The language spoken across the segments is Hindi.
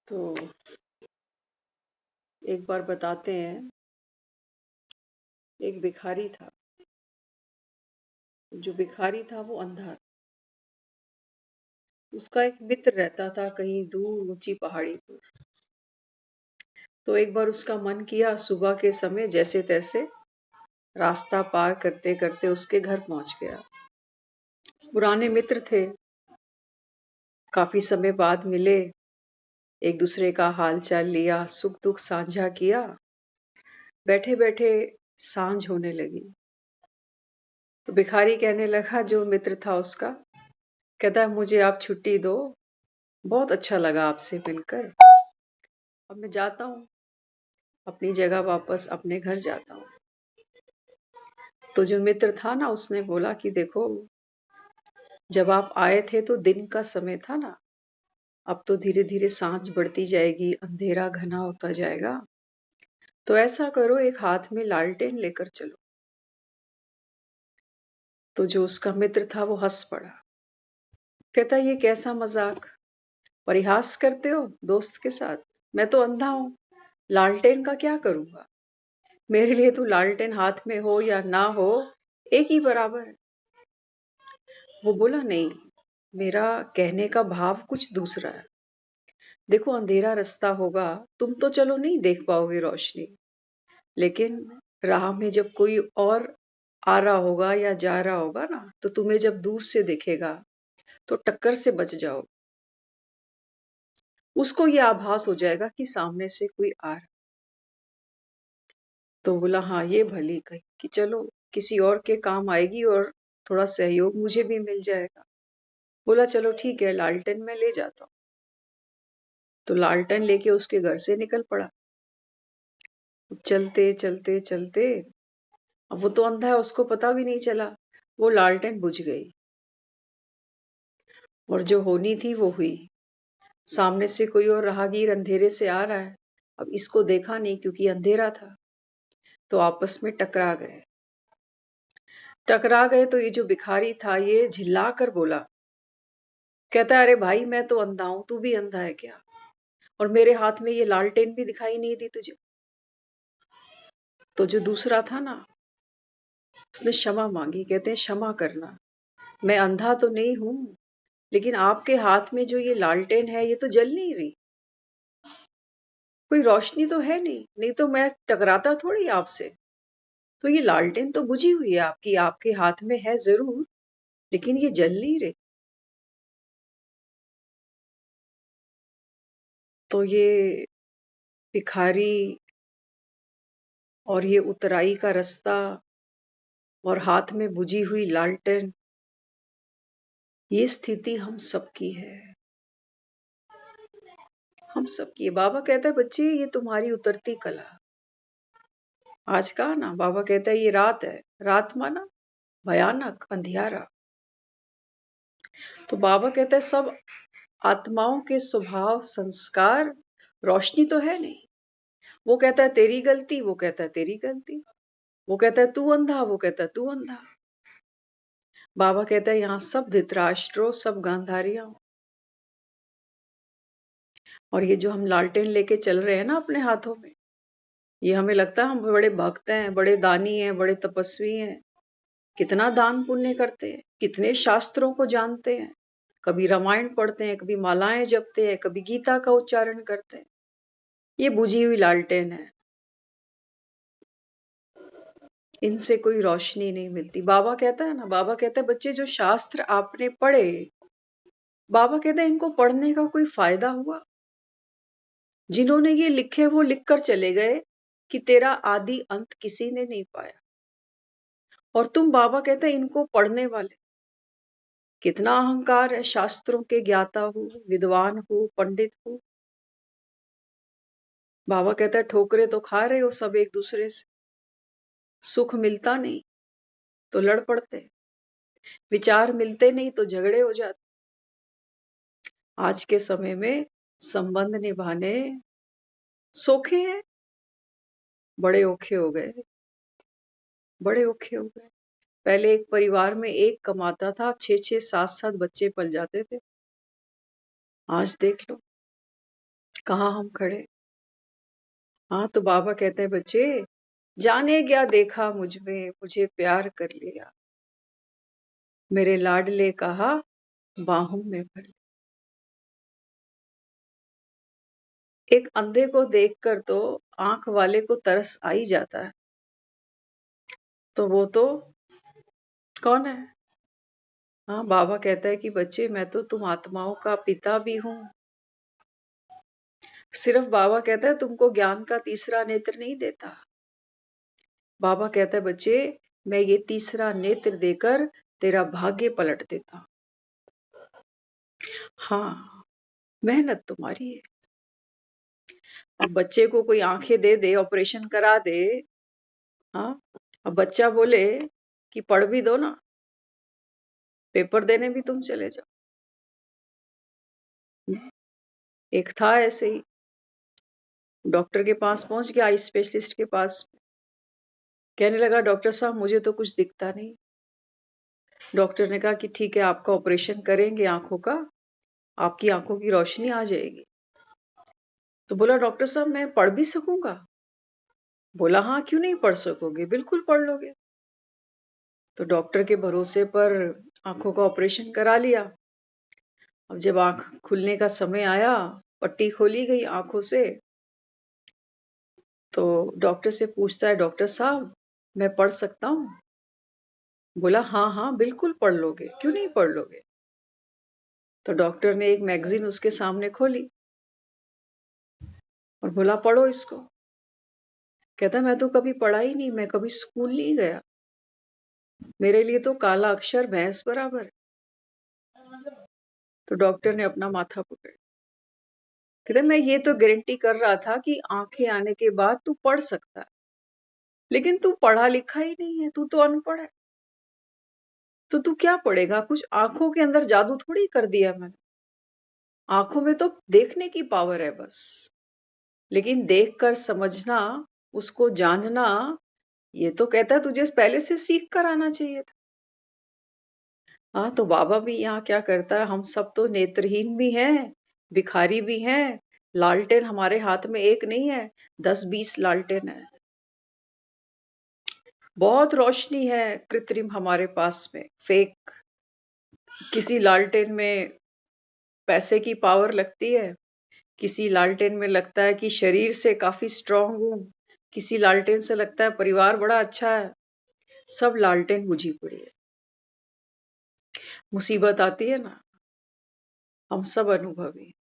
तो एक बार बताते हैं, एक भिखारी था। जो भिखारी था वो अंधा था। उसका एक मित्र रहता था कहीं दूर ऊंची पहाड़ी पर। तो एक बार उसका मन किया, सुबह के समय जैसे तैसे रास्ता पार करते करते उसके घर पहुंच गया। पुराने मित्र थे, काफी समय बाद मिले, एक दूसरे का हाल चाल लिया, सुख दुख साझा किया। बैठे बैठे सांझ होने लगी। तो भिखारी कहने लगा, जो मित्र था उसका, कहता है मुझे आप छुट्टी दो, बहुत अच्छा लगा आपसे मिलकर, अब मैं जाता हूँ अपनी जगह, वापस अपने घर जाता हूँ। तो जो मित्र था ना, उसने बोला कि देखो, जब आप आए थे तो दिन का समय था ना, अब तो धीरे धीरे सांझ बढ़ती जाएगी, अंधेरा घना होता जाएगा। तो ऐसा करो, एक हाथ में लालटेन लेकर चलो। तो जो उसका मित्र था वो हंस पड़ा। कहता, ये कैसा मजाक, परिहास करते हो दोस्त के साथ? मैं तो अंधा हूं, लालटेन का क्या करूंगा? मेरे लिए तो लालटेन हाथ में हो या ना हो, एक ही बराबर है। वो बोला, नहीं, मेरा कहने का भाव कुछ दूसरा है। देखो, अंधेरा रास्ता होगा, तुम तो चलो नहीं देख पाओगे रोशनी, लेकिन राह में जब कोई और आ रहा होगा या जा रहा होगा ना, तो तुम्हें जब दूर से देखेगा तो टक्कर से बच जाओ। उसको ये आभास हो जाएगा कि सामने से कोई आ रहा। तो बोला, हाँ, ये भली कही कि चलो किसी और के काम आएगी और थोड़ा सहयोग मुझे भी मिल जाएगा। बोला, चलो ठीक है, लालटेन मैं ले जाता हूँ। तो लालटेन लेके उसके घर से निकल पड़ा। चलते चलते चलते, अब वो तो अंधा है, उसको पता भी नहीं चला, वो लालटेन बुझ गई। और जो होनी थी वो हुई। सामने से कोई और राहगीर अंधेरे से आ रहा है, अब इसको देखा नहीं क्योंकि अंधेरा था। तो आपस में टकरा गए। टकरा गए तो ये जो भिखारी था ये झिल्ला कर बोला, कहता है, अरे भाई, मैं तो अंधा हूं, तू भी अंधा है क्या? और मेरे हाथ में ये लालटेन भी दिखाई नहीं दी तुझे? तो जो दूसरा था ना, उसने क्षमा मांगी। कहते हैं, क्षमा करना, मैं अंधा तो नहीं हूं, लेकिन आपके हाथ में जो ये लालटेन है ये तो जल नहीं रही, कोई रोशनी तो है नहीं, नहीं तो मैं टकराता थोड़ी आपसे। तो ये लालटेन तो बुझी हुई है आपकी, आपके हाथ में है जरूर, लेकिन ये जल नहीं रही। तो ये भिखारी और ये उतराई का रास्ता और हाथ में बुझी हुई लालटेन, ये स्थिति हम सबकी है, हम सबकी है। बाबा कहता है, बच्चे, ये तुम्हारी उतरती कला। आज का ना, बाबा कहता है, ये रात है। रात माना भयानक अंधियारा। तो बाबा कहता है, सब आत्माओं के स्वभाव संस्कार रोशनी तो है नहीं। वो कहता है तेरी गलती, वो कहता है तेरी गलती, वो कहता है तू अंधा, वो कहता है तू अंधा। बाबा कहता है, यहाँ सब धृतराष्ट्रो, सब गांधारियां। और ये जो हम लालटेन लेके चल रहे हैं ना अपने हाथों में, ये हमें लगता है हम बड़े भक्त हैं, बड़े दानी हैं, बड़े तपस्वी हैं, कितना दान पुण्य करते हैं, कितने शास्त्रों को जानते हैं, कभी रामायण पढ़ते हैं, कभी मालाएं जपते हैं, कभी गीता का उच्चारण करते हैं। ये बुझी हुई लालटेन है, इनसे कोई रोशनी नहीं मिलती। बाबा कहता है ना, बाबा कहता है, बच्चे, जो शास्त्र आपने पढ़े, बाबा कहते हैं, इनको पढ़ने का कोई फायदा हुआ? जिन्होंने ये लिखे वो लिख कर चले गए कि तेरा आदि अंत किसी ने नहीं पाया, और तुम, बाबा कहते हैं, इनको पढ़ने वाले, कितना अहंकार है, शास्त्रों के ज्ञाता हो, विद्वान हो, पंडित हो। बाबा कहता है, ठोकरे तो खा रहे हो सब एक दूसरे से, सुख मिलता नहीं तो लड़ पड़ते, विचार मिलते नहीं तो झगड़े हो जाते। आज के समय में संबंध निभाने सोखे हैं, बड़े औखे हो गए, बड़े औखे हो गए। पहले एक परिवार में एक कमाता था, 6-6 7-7 बच्चे पल जाते थे। आज देख लो, कहाँ हम खड़े। हाँ, तो बाबा कहते हैं बच्चे, जाने क्या देखा मुझ में, मुझे प्यार कर लिया, मेरे लाडले कहा बाहों में भर लिया। एक अंधे को देखकर तो आंख वाले को तरस आ ही जाता है, तो वो तो कौन है। हाँ, बाबा कहता है कि बच्चे, मैं तो तुम आत्माओं का पिता भी हूँ। सिर्फ बाबा कहता है तुमको ज्ञान का तीसरा नेत्र नहीं देता। बाबा कहता है बच्चे, मैं ये तीसरा नेत्र देकर तेरा भाग्य पलट देता। हाँ, मेहनत तुम्हारी है। अब बच्चे को कोई आंखें दे दे, ऑपरेशन करा दे, हाँ, अब बच्चा बोले कि पढ़ भी दो ना, पेपर देने भी तुम चले जाओ। एक था ऐसे ही, डॉक्टर के पास पहुंच गया, आई स्पेशलिस्ट के पास। कहने लगा डॉक्टर साहब मुझे तो कुछ दिखता नहीं। डॉक्टर ने कहा कि ठीक है, आपका ऑपरेशन करेंगे आंखों का, आपकी आंखों की रोशनी आ जाएगी। तो बोला डॉक्टर साहब मैं पढ़ भी सकूंगा। बोला हाँ, क्यों नहीं पढ़ सकोगे, बिल्कुल पढ़ लोगे। तो डॉक्टर के भरोसे पर आंखों का ऑपरेशन करा लिया। अब जब आंख खुलने का समय आया, पट्टी खोली गई आंखों से, तो डॉक्टर से पूछता है डॉक्टर साहब मैं पढ़ सकता हूँ। बोला हाँ हाँ बिल्कुल पढ़ लोगे, क्यों नहीं पढ़ लोगे। तो डॉक्टर ने एक मैगजीन उसके सामने खोली और बोला पढ़ो इसको। कहता मैं तो कभी पढ़ा ही नहीं, मैं कभी स्कूल नहीं गया, मेरे लिए तो काला अक्षर भैंस बराबर। तो डॉक्टर ने अपना माथा पकड़ा। कहते मैं ये तो गारंटी कर रहा था कि आंखें आने के बाद तू पढ़ सकता है, लेकिन तू पढ़ा लिखा ही नहीं है, तू तो अनपढ़ है, तो तू क्या पढ़ेगा। कुछ आंखों के अंदर जादू थोड़ी कर दिया मैंने, आंखों में तो देखने की पावर है बस, लेकिन देखकर समझना, उसको जानना, ये तो कहता है तुझे पहले से सीख कर आना चाहिए था। हाँ, तो बाबा भी यहाँ क्या करता है, हम सब तो नेत्रहीन भी हैं, भिखारी भी हैं, लालटेन हमारे हाथ में एक नहीं है, 10-20 लालटेन है। बहुत रोशनी है कृत्रिम हमारे पास में, फेक। किसी लालटेन में पैसे की पावर लगती है, किसी लालटेन में लगता है कि शरीर से काफी स्ट्रांग हूँ, किसी लालटेन से लगता है परिवार बड़ा अच्छा है। सब लालटेन बुझी पड़ी है। मुसीबत आती है ना, हम सब अनुभवी।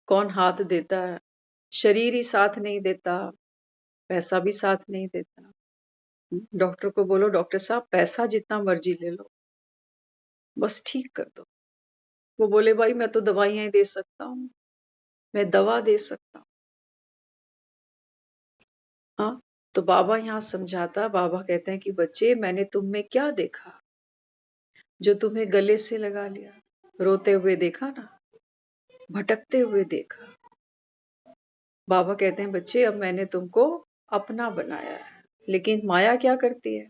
कौन हाथ देता है, शरीर ही साथ नहीं देता, पैसा भी साथ नहीं देता। डॉक्टर को बोलो डॉक्टर साहब पैसा जितना मर्जी ले लो, बस ठीक कर दो। वो बोले भाई मैं तो दवाइयां ही दे सकता हूँ, मैं दवा दे सकता हूँ। हाँ, तो बाबा यहाँ समझाता, बाबा कहते हैं कि बच्चे मैंने तुम में क्या देखा जो तुम्हें गले से लगा लिया। रोते हुए देखा ना, भटकते हुए देखा। बाबा कहते हैं बच्चे अब मैंने तुमको अपना बनाया है, लेकिन माया क्या करती है।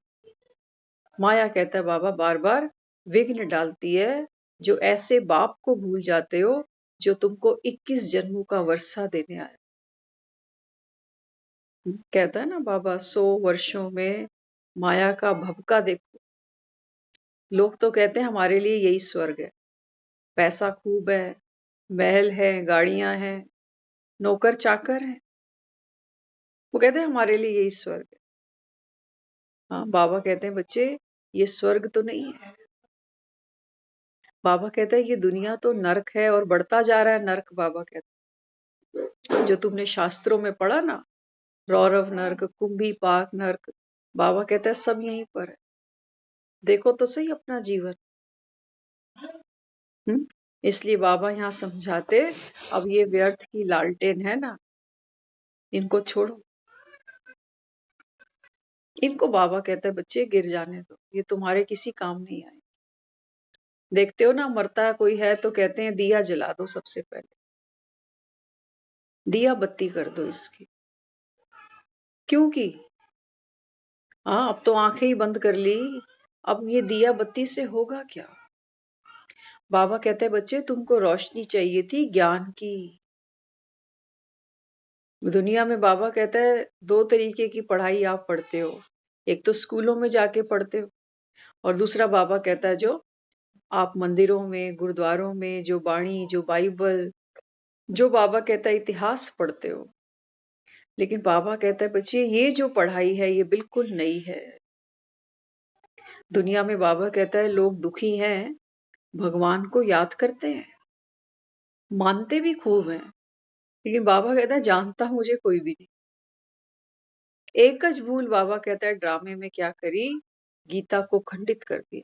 माया कहता है बाबा बार बार विघ्न डालती है, जो ऐसे बाप को भूल जाते हो जो तुमको 21 जन्मों का वर्षा देने आया। कहता है ना बाबा 100 वर्षों में माया का भभका देखो। लोग तो कहते हैं हमारे लिए यही स्वर्ग है, पैसा खूब है, महल है, गाड़ियां हैं, नौकर चाकर हैं। वो कहते हैं हमारे लिए यही स्वर्ग है। हाँ, बाबा कहते हैं बच्चे ये स्वर्ग तो नहीं है। बाबा कहता है ये दुनिया तो नरक है और बढ़ता जा रहा है नरक। बाबा कहता है जो तुमने शास्त्रों में पढ़ा ना, रौरव नर्क, कुंभी पाक नर्क, बाबा कहता है सब यहीं पर है। देखो तो सही अपना जीवन। इसलिए बाबा यहाँ समझाते, अब ये व्यर्थ की लालटेन है ना, इनको छोड़ो। इनको बाबा कहता है बच्चे गिर जाने दो, ये तुम्हारे किसी काम नहीं आए। देखते हो ना, मरता है कोई है तो कहते हैं दिया जला दो, सबसे पहले दिया बत्ती कर दो इसकी। क्योंकि हाँ, अब तो आंखें ही बंद कर ली, अब ये दिया बत्ती से होगा क्या। बाबा कहते हैं बच्चे तुमको रोशनी चाहिए थी ज्ञान की, दुनिया में बाबा कहता है 2 तरीके की पढ़ाई आप पढ़ते हो। एक तो स्कूलों में जाके पढ़ते हो और दूसरा बाबा कहता है जो आप मंदिरों में, गुरुद्वारों में जो बाणी, जो बाइबल, जो बाबा कहता है इतिहास पढ़ते हो। लेकिन बाबा कहता है बच्चे ये जो पढ़ाई है ये बिल्कुल नई है। दुनिया में बाबा कहता है लोग दुखी हैं, भगवान को याद करते हैं, मानते भी खूब हैं, लेकिन बाबा कहता है जानता मुझे कोई भी नहीं। एक ज भूल बाबा कहता है ड्रामे में क्या करी, गीता को खंडित कर दिया।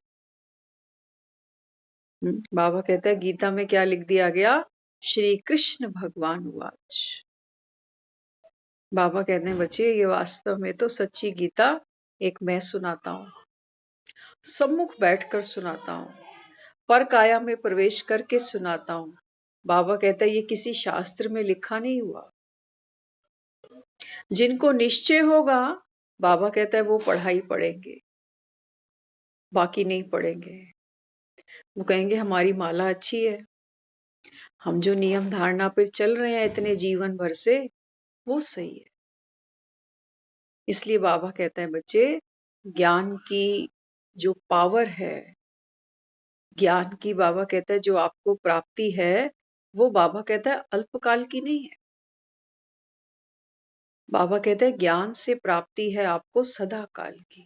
बाबा कहता है गीता में क्या लिख दिया गया, श्री कृष्ण भगवान वाच। बाबा कहते हैं बच्चे ये वास्तव में तो सच्ची गीता एक मैं सुनाता हूँ, सम्मुख बैठकर सुनाता हूँ, पर काया में प्रवेश करके सुनाता हूँ। बाबा कहता है ये किसी शास्त्र में लिखा नहीं हुआ। जिनको निश्चय होगा बाबा कहता है वो पढ़ाई पढ़ेंगे, बाकी नहीं पढ़ेंगे। वो कहेंगे हमारी माला अच्छी है, हम जो नियम धारणा पे चल रहे हैं इतने जीवन भर से वो सही है। इसलिए बाबा कहता है बच्चे ज्ञान की जो पावर है, ज्ञान की बाबा कहता है जो आपको प्राप्ति है वो बाबा कहता है अल्पकाल की नहीं है। बाबा कहते हैं ज्ञान से प्राप्ति है आपको सदा काल की।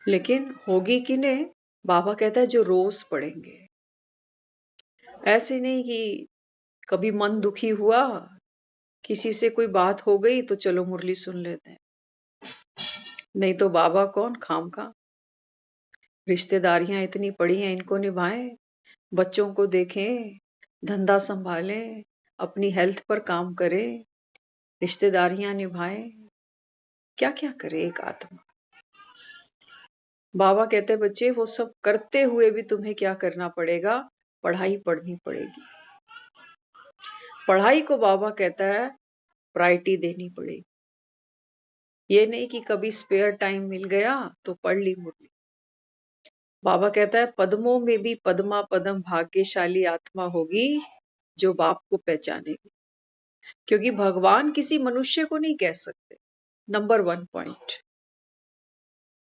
लेकिन होगी कि नहीं, बाबा कहता है जो रोज पढ़ेंगे। ऐसे नहीं कि कभी मन दुखी हुआ, किसी से कोई बात हो गई तो चलो मुरली सुन लेते हैं। नहीं तो बाबा कौन खामखा, रिश्तेदारियां इतनी पड़ी हैं इनको निभाएं, बच्चों को देखें, धंधा संभालें, अपनी हेल्थ पर काम करें, रिश्तेदारियां निभाएं, क्या क्या करे एक आत्मा। बाबा कहते हैं बच्चे वो सब करते हुए भी तुम्हें क्या करना पड़ेगा, पढ़ाई पढ़नी पड़ेगी। पढ़ाई को बाबा कहता है प्रायोरिटी देनी पड़ेगी। ये नहीं कि कभी स्पेयर टाइम मिल गया तो पढ़ ली मुरली। बाबा कहता है पद्मों में भी पद्मा पदम भाग्यशाली आत्मा होगी जो बाप को पहचानेगी, क्योंकि भगवान किसी मनुष्य को नहीं कह सकते। Number 1 point.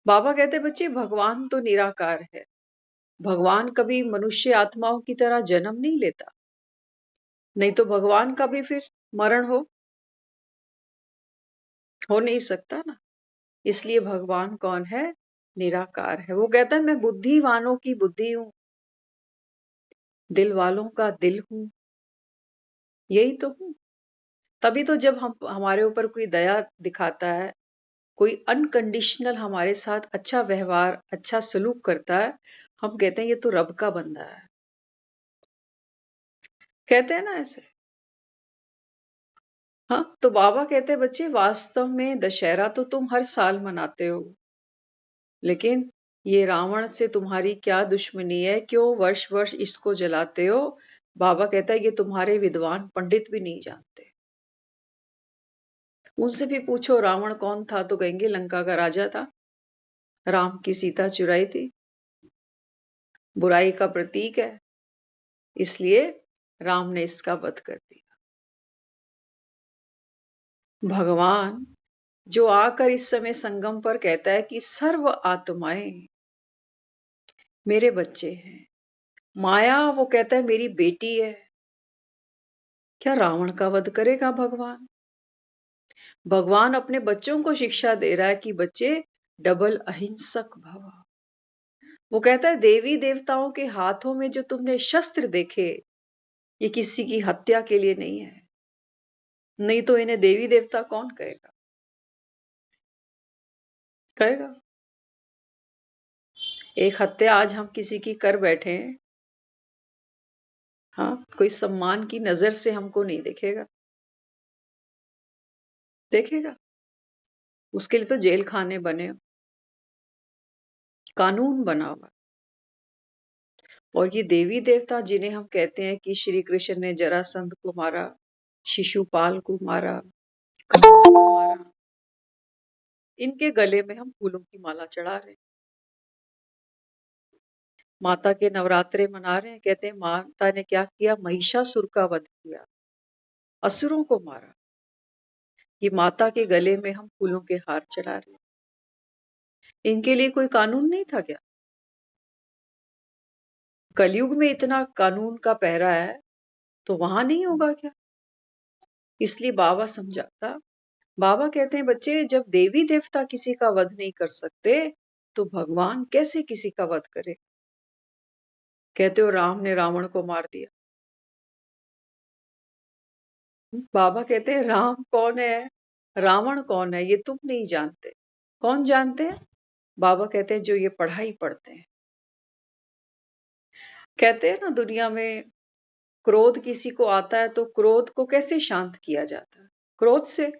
बाबा कहते बच्चे भगवान तो निराकार है, भगवान कभी मनुष्य आत्माओं की तरह जन्म नहीं लेता, नहीं तो भगवान का भी फिर मरण हो नहीं सकता ना। इसलिए भगवान कौन है, निराकार है। वो कहता है मैं बुद्धिवानों की बुद्धि हूं, दिल वालों का दिल हूं, यही तो हूं। तभी तो जब हम हमारे ऊपर कोई दया दिखाता है, कोई अनकंडीशनल हमारे साथ अच्छा व्यवहार अच्छा सलूक करता है, हम कहते हैं ये तो रब का बंदा है। कहते हैं ना ऐसे। हाँ, तो बाबा कहते हैं बच्चे वास्तव में दशहरा तो तुम हर साल मनाते हो, लेकिन ये रावण से तुम्हारी क्या दुश्मनी है, क्यों वर्ष वर्ष इसको जलाते हो। बाबा कहता है ये तुम्हारे विद्वान पंडित भी नहीं जानते। उनसे भी पूछो रावण कौन था तो कहेंगे लंका का राजा था, राम की सीता चुराई थी, बुराई का प्रतीक है, इसलिए राम ने इसका वध कर दिया। भगवान जो आकर इस समय संगम पर कहता है कि सर्व आत्माएं मेरे बच्चे हैं, माया वो कहता है मेरी बेटी है, क्या रावण का वध करेगा भगवान। भगवान अपने बच्चों को शिक्षा दे रहा है कि बच्चे डबल अहिंसक भव। वो कहता है देवी देवताओं के हाथों में जो तुमने शस्त्र देखे ये किसी की हत्या के लिए नहीं है, नहीं तो इन्हें देवी देवता कौन कहेगा, कहेगा। एक हत्या आज हम किसी की कर बैठे हैं, हाँ, कोई सम्मान की नजर से हमको नहीं देखेगा, देखेगा। उसके लिए तो जेल खाने बने, कानून बना हुआ। और ये देवी देवता जिन्हें हम कहते हैं कि श्री कृष्ण ने जरासंध को मारा, शिशुपाल को मारा, कंस को मारा, इनके गले में हम फूलों की माला चढ़ा रहे हैं। माता के नवरात्रे मना रहे हैं, कहते हैं माता ने क्या किया, महिषासुर का वध किया। असुरों को मारा। ये माता के गले में हम फूलों के हार चढ़ा रहे हैं। इनके लिए कोई कानून नहीं था क्या? कलयुग में इतना कानून का पहरा है, तो वहां नहीं होगा क्या? इसलिए बाबा समझाता। बाबा कहते हैं बच्चे, जब देवी देवता किसी का वध नहीं कर सकते, तो भगवान कैसे किसी का वध करे? कहते हो राम ने रावण को मार दिया। बाबा कहते हैं राम कौन है, रावण कौन है, ये तुम नहीं जानते। कौन जानते हैं? बाबा कहते हैं जो ये पढ़ाई पढ़ते हैं। कहते हैं ना, दुनिया में क्रोध किसी को आता है तो क्रोध को कैसे शांत किया जाता है? क्रोध से।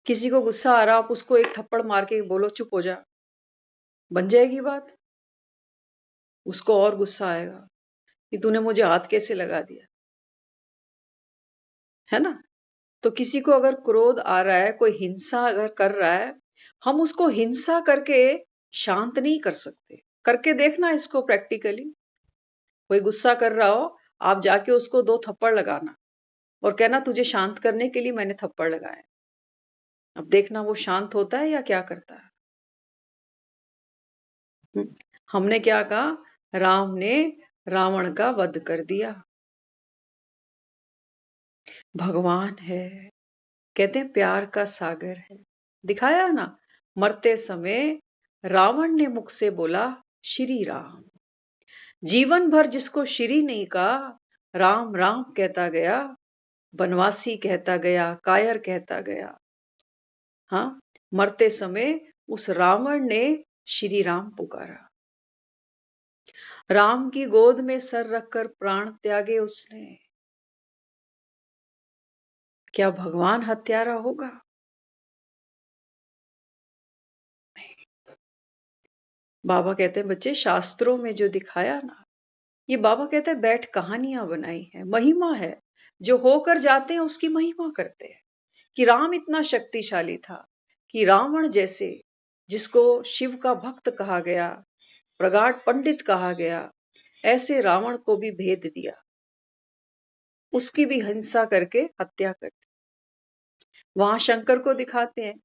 किसी को गुस्सा आ रहा, आप उसको एक थप्पड़ मार के बोलो चुप हो जा, बन जाएगी बात? उसको और गुस्सा आएगा कि तूने मुझे हाथ कैसे लगा दिया, है ना? तो किसी को अगर क्रोध आ रहा है, कोई हिंसा अगर कर रहा है, हम उसको हिंसा करके शांत नहीं कर सकते। करके देखना इसको प्रैक्टिकली। कोई गुस्सा कर रहा हो, आप जाके उसको 2 थप्पड़ लगाना और कहना तुझे शांत करने के लिए मैंने थप्पड़ लगाए। अब देखना वो शांत होता है या क्या करता है। हमने क्या कहा? राम ने रावण का वध कर दिया। भगवान है, कहते हैं प्यार का सागर है। दिखाया ना, मरते समय रावण ने मुख से बोला श्री राम। जीवन भर जिसको श्री नहीं कहा, राम राम कहता गया, बनवासी कहता गया, कायर कहता गया। हाँ, मरते समय उस रावण ने श्री राम पुकारा। राम की गोद में सर रखकर प्राण त्यागे उसने। क्या भगवान हत्यारा होगा? बाबा कहते हैं बच्चे, शास्त्रों में जो दिखाया ना, ये बाबा कहते हैं बैठ कहानियां बनाई है, महिमा है। जो होकर जाते हैं उसकी महिमा करते हैं कि राम इतना शक्तिशाली था कि रावण जैसे, जिसको शिव का भक्त कहा गया, प्रगाढ़ पंडित कहा गया, ऐसे रावण को भी भेद दिया, उसकी भी हिंसा करके हत्या कर दी। वहां शंकर को दिखाते हैं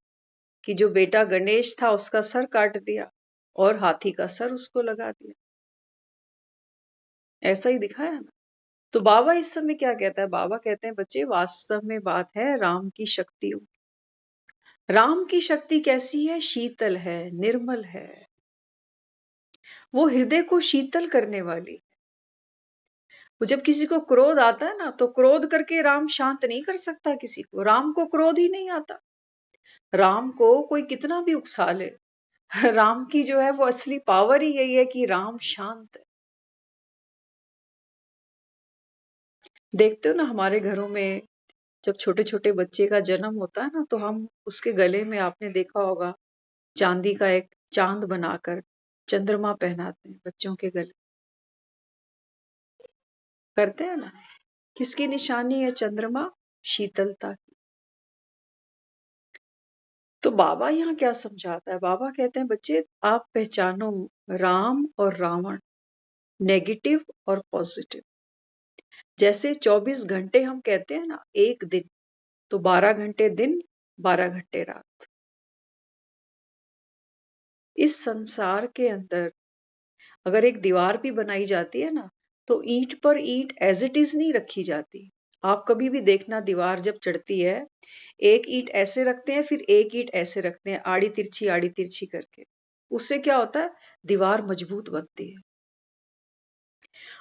कि जो बेटा गणेश था उसका सर काट दिया और हाथी का सर उसको लगा दिया। ऐसा ही दिखाया ना। तो बाबा इस समय क्या कहता है? बाबा कहते हैं बच्चे, वास्तव में बात है राम की शक्तियों। राम की शक्ति कैसी है? शीतल है, निर्मल है। वो हृदय को शीतल करने वाली। वो जब किसी को क्रोध आता है ना, तो क्रोध करके राम शांत नहीं कर सकता किसी को। राम को क्रोध ही नहीं आता। राम को कोई कितना भी उकसा ले, राम की जो है वो असली पावर ही यही है कि राम शांत है। देखते हो ना, हमारे घरों में जब छोटे छोटे बच्चे का जन्म होता है ना, तो हम उसके गले में, आपने देखा होगा, चांदी का एक चांद बनाकर चंद्रमा पहनाते हैं बच्चों के गले। करते हैं ना। किसकी निशानी है चंद्रमा? शीतलता की। तो बाबा यहाँ क्या समझाता है? बाबा कहते हैं बच्चे, आप पहचानो राम और रावण, नेगेटिव और पॉजिटिव। जैसे 24 घंटे हम कहते हैं ना, एक दिन, तो 12 घंटे दिन, 12 घंटे रात। इस संसार के अंदर अगर एक दीवार भी बनाई जाती है ना, तो ईंट पर ईंट एज इट इज नहीं रखी जाती। आप कभी भी देखना, दीवार जब चढ़ती है, एक ईंट ऐसे रखते हैं, फिर एक ईंट ऐसे रखते हैं, आड़ी तिरछी करके। उससे क्या होता है? दीवार मजबूत बनती है।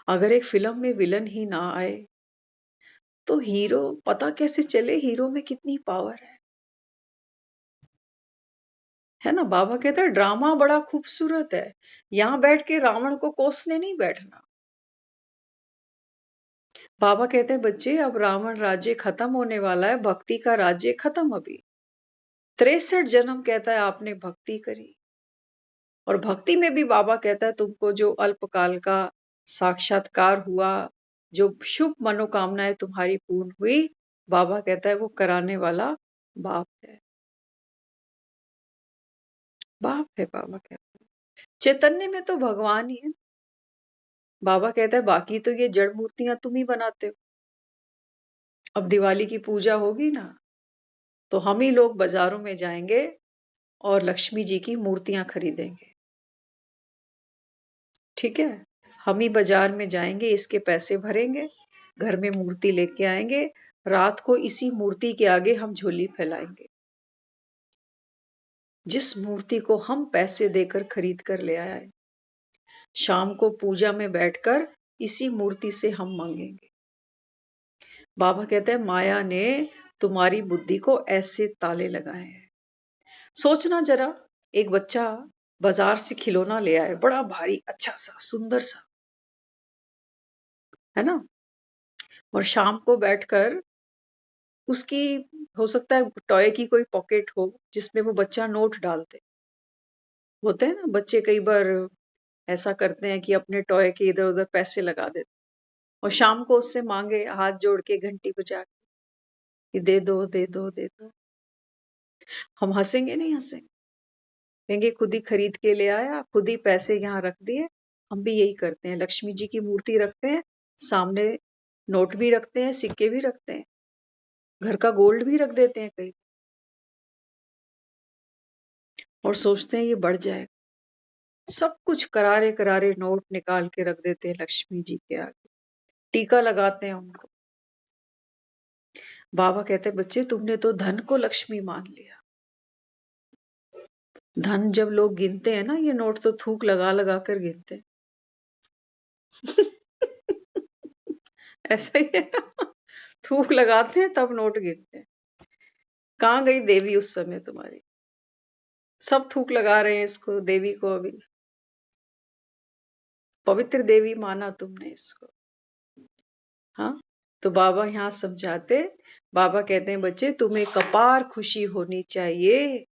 अगर एक फिल्म में विलन ही ना आए, तो हीरो पता कैसे चले हीरो में कितनी पावर है ना? बाबा कहते हैं ड्रामा बड़ा खूबसूरत है, यहां बैठ के रावण को कोसने नहीं बैठना। बाबा कहते हैं बच्चे, अब रावण राज्य खत्म होने वाला है, भक्ति का राज्य खत्म। अभी 63 जन्म कहता है आपने भक्ति करी, और भक्ति में भी बाबा कहता है तुमको जो अल्पकाल का साक्षात्कार हुआ, जो शुभ मनोकामनाएं तुम्हारी पूर्ण हुई, बाबा कहता है वो कराने वाला बाप है। बाप है, बाबा कहता है। चैतन्य में तो भगवान ही है। बाबा कहता है बाकी तो ये जड़ मूर्तियां तुम ही बनाते हो। अब दिवाली की पूजा होगी ना, तो हम ही लोग बाजारों में जाएंगे और लक्ष्मी जी की मूर्तियां खरीदेंगे। ठीक है, हम ही बाजार में जाएंगे, इसके पैसे भरेंगे, घर में मूर्ति लेके आएंगे, रात को इसी मूर्ति के आगे हम झोली फैलाएंगे। जिस मूर्ति को हम पैसे देकर खरीद कर ले आए, शाम को पूजा में बैठकर इसी मूर्ति से हम मांगेंगे। बाबा कहते हैं माया ने तुम्हारी बुद्धि को ऐसे ताले लगाए हैं। सोचना जरा, एक बच्चा बाजार से खिलौना ले आए, बड़ा भारी अच्छा सा सुंदर सा, है ना, और शाम को बैठकर उसकी, हो सकता है टॉय की कोई पॉकेट हो जिसमें वो बच्चा नोट डालते, होते हैं ना बच्चे कई बार ऐसा करते हैं कि अपने टॉय के इधर उधर पैसे लगा देते, और शाम को उससे मांगे हाथ जोड़ के घंटी बजा के कि दे दो दे दो दे दो। हम हंसेंगे नहीं हंसेंगे? कहेंगे खुद ही खरीद के ले आया, खुद ही पैसे यहाँ रख दिए। हम भी यही करते हैं, लक्ष्मी जी की मूर्ति रखते हैं सामने, नोट भी रखते हैं, सिक्के भी रखते हैं, घर का गोल्ड भी रख देते हैं कई, और सोचते हैं ये बढ़ जाएगा। सब कुछ करारे करारे नोट निकाल के रख देते हैं लक्ष्मी जी के आगे, टीका लगाते हैं उनको। बाबा कहते हैं बच्चे तुमने तो धन को लक्ष्मी मान लिया। धन जब लोग गिनते हैं ना, ये नोट तो थूक लगा लगा कर गिनते हैं। ऐसा ही है ना, थूक लगाते हैं तब नोट गिनते हैं। कहाँ गई देवी उस समय तुम्हारी? सब थूक लगा रहे हैं इसको, देवी को अभी पवित्र देवी माना तुमने इसको। हाँ, तो बाबा यहाँ समझाते, बाबा कहते हैं बच्चे तुम्हें कपार खुशी होनी चाहिए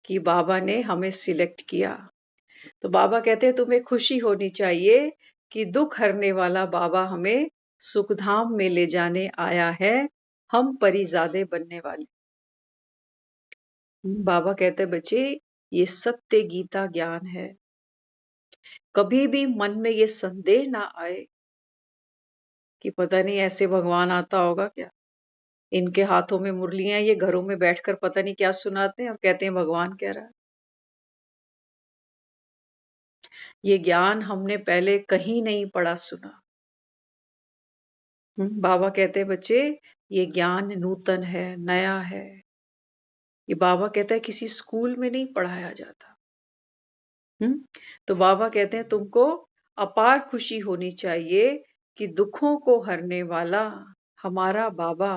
कि बाबा ने हमें सिलेक्ट किया। तो बाबा कहते हैं तुम्हें खुशी होनी चाहिए कि दुख हरने वाला बाबा हमें सुखधाम में ले जाने आया है, हम परिजादे बनने वाले। बाबा कहते हैं बच्चे ये सत्य गीता ज्ञान है। कभी भी मन में ये संदेह ना आए कि पता नहीं ऐसे भगवान आता होगा क्या, इनके हाथों में मुरलियां, ये घरों में बैठकर पता नहीं क्या सुनाते हैं और कहते हैं भगवान कह रहा है। ये ज्ञान हमने पहले कहीं नहीं पढ़ा सुना। बाबा कहते हैं बच्चे ये ज्ञान नूतन है, नया है। ये बाबा कहता है किसी स्कूल में नहीं पढ़ाया जाता। तो बाबा कहते हैं तुमको अपार खुशी होनी चाहिए कि दुखों को हरने वाला हमारा बाबा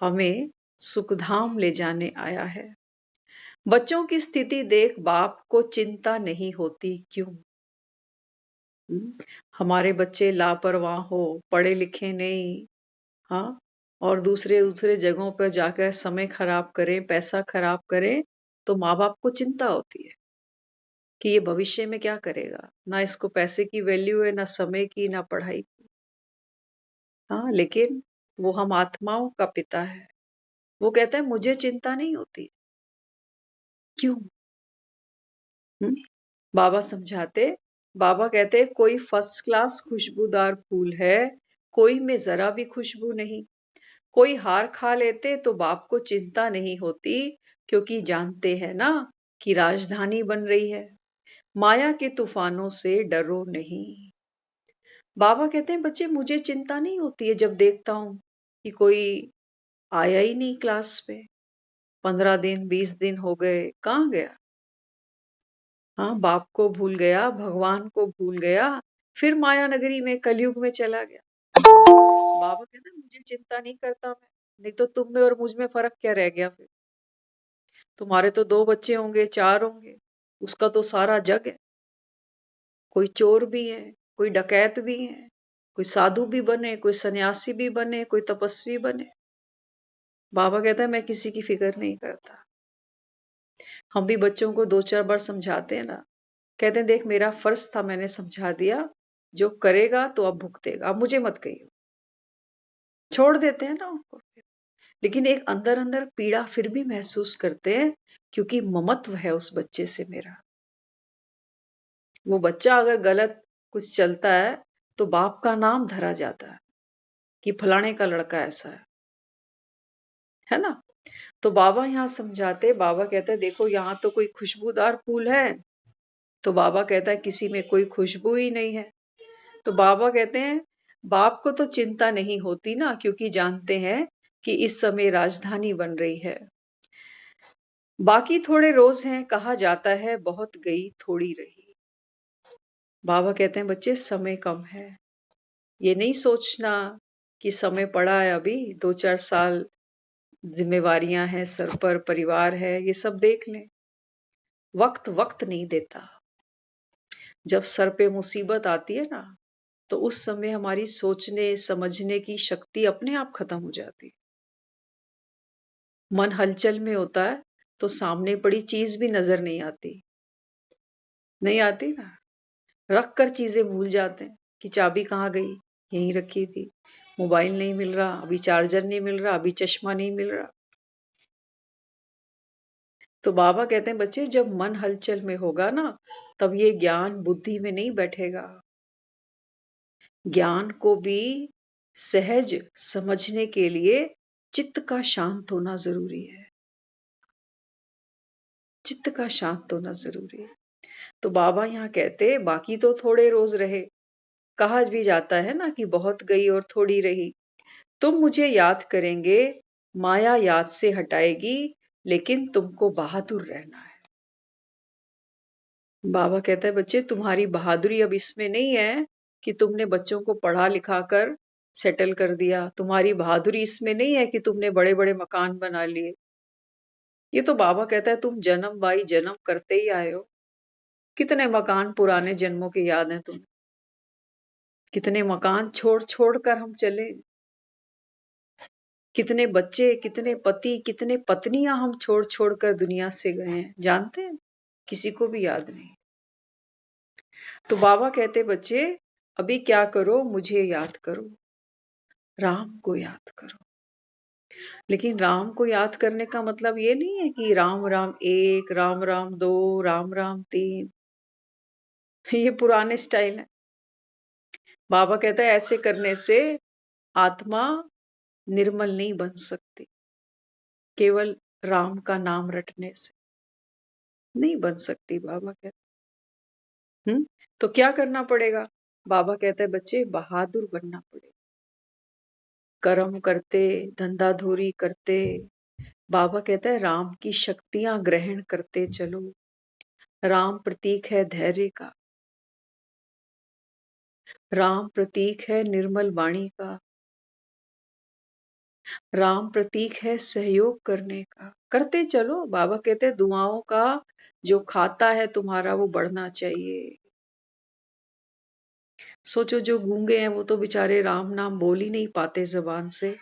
हमें सुखधाम ले जाने आया है। बच्चों की स्थिति देख बाप को चिंता नहीं होती, क्यों? हमारे बच्चे लापरवाह हो, पढ़े लिखे नहीं, हाँ, और दूसरे दूसरे जगहों पर जाकर समय खराब करें, पैसा खराब करें, तो माँ बाप को चिंता होती है कि ये भविष्य में क्या करेगा, ना इसको पैसे की वैल्यू है, ना समय की, ना पढ़ाई की। हाँ, लेकिन वो हम आत्माओं का पिता है, वो कहता है मुझे चिंता नहीं होती। क्यों? हम्म, बाबा समझाते, बाबा कहते कोई फर्स्ट क्लास खुशबूदार फूल है, कोई में जरा भी खुशबू नहीं। कोई हार खा लेते तो बाप को चिंता नहीं होती, क्योंकि जानते हैं ना कि राजधानी बन रही है। माया के तूफानों से डरो नहीं। बाबा कहते हैं बच्चे मुझे चिंता नहीं होती है जब देखता हूं कि कोई आया ही नहीं क्लास पे, 15 दिन 20 दिन हो गए, कहाँ गया? हाँ, बाप को भूल गया, भगवान को भूल गया, फिर माया नगरी में कलयुग में चला गया। बाबा कहते हैं मुझे चिंता नहीं करता मैं, नहीं तो तुम में और मुझ में फर्क क्या रह गया फिर? तुम्हारे तो 2 बच्चे होंगे, 4 होंगे, उसका तो सारा जग है। कोई चोर भी है, कोई डकैत भी है, कोई साधु भी बने, कोई सन्यासी भी बने, कोई तपस्वी बने। बाबा कहता है मैं किसी की फिक्र नहीं करता। हम भी बच्चों को 2 4 बार समझाते हैं ना, कहते हैं देख मेरा फर्ज था, मैंने समझा दिया, जो करेगा तो अब भुगतेगा, अब मुझे मत कहियो। छोड़ देते हैं ना उनको फिर। लेकिन एक अंदर अंदर पीड़ा फिर भी महसूस करते हैं, क्योंकि ममत्व है उस बच्चे से मेरा। वो बच्चा अगर गलत कुछ चलता है तो बाप का नाम धरा जाता है कि फलाने का लड़का ऐसा है। है ना। तो बाबा यहाँ समझाते, बाबा कहते हैं देखो यहाँ तो कोई खुशबूदार फूल है, तो बाबा कहता है किसी में कोई खुशबू ही नहीं है। तो बाबा कहते हैं बाप को तो चिंता नहीं होती ना, क्योंकि जानते हैं कि इस समय राजधानी बन रही है। बाकी थोड़े रोज हैं, कहा जाता है बहुत गई थोड़ी रही। बाबा कहते हैं बच्चे समय कम है, ये नहीं सोचना कि समय पड़ा है अभी 2-4 साल, जिम्मेवारियां हैं सर पर, परिवार है, ये सब देख लें। वक्त वक्त नहीं देता। जब सर पे मुसीबत आती है ना, तो उस समय हमारी सोचने समझने की शक्ति अपने आप खत्म हो जाती है। मन हलचल में होता है तो सामने पड़ी चीज भी नजर नहीं आती, नहीं आती ना। रख कर चीजें भूल जाते हैं कि चाबी कहाँ गई, यहीं रखी थी। मोबाइल नहीं मिल रहा, अभी चार्जर नहीं मिल रहा, अभी चश्मा नहीं मिल रहा। तो बाबा कहते हैं बच्चे जब मन हलचल में होगा ना, तब ये ज्ञान बुद्धि में नहीं बैठेगा। ज्ञान को भी सहज समझने के लिए चित्त का शांत होना जरूरी है। चित्त का शांत होना जरूरी है। तो बाबा यहाँ कहते बाकी तो थोड़े रोज रहे, कहा भी जाता है ना कि बहुत गई और थोड़ी रही। तुम मुझे याद करेंगे, माया याद से हटाएगी, लेकिन तुमको बहादुर रहना है। बाबा कहता है बच्चे तुम्हारी बहादुरी अब इसमें नहीं है कि तुमने बच्चों को पढ़ा लिखा कर सेटल कर दिया। तुम्हारी बहादुरी इसमें नहीं है कि तुमने बड़े बड़े मकान बना लिए। ये तो बाबा कहता है तुम जन्म बाई जन्म करते ही आए हो। कितने मकान पुराने जन्मों के याद हैं तुम्हें? कितने मकान छोड़ छोड़ कर हम चले, कितने बच्चे, कितने पति, कितने पत्नियां हम छोड़ छोड़ कर दुनिया से गए हैं, जानते हैं? किसी को भी याद नहीं। तो बाबा कहते बच्चे अभी क्या करो, मुझे याद करो, राम को याद करो। लेकिन राम को याद करने का मतलब ये नहीं है कि राम राम एक, राम राम दो, राम राम तीन। ये पुराने स्टाइल है। बाबा कहता है ऐसे करने से आत्मा निर्मल नहीं बन सकती, केवल राम का नाम रटने से नहीं बन सकती। बाबा कहते तो क्या करना पड़ेगा? बाबा कहते हैं बच्चे बहादुर बनना पड़ेगा, कर्म करते, धंधाधोरी करते। बाबा कहता है राम की शक्तियां ग्रहण करते चलो। राम प्रतीक है धैर्य का, राम प्रतीक है निर्मल वाणी का, राम प्रतीक है सहयोग करने का। करते चलो। बाबा कहते हैं दुआओं का जो खाता है तुम्हारा वो बढ़ना चाहिए। सोचो जो गूंगे हैं वो तो बेचारे राम नाम बोल ही नहीं पाते जबान से,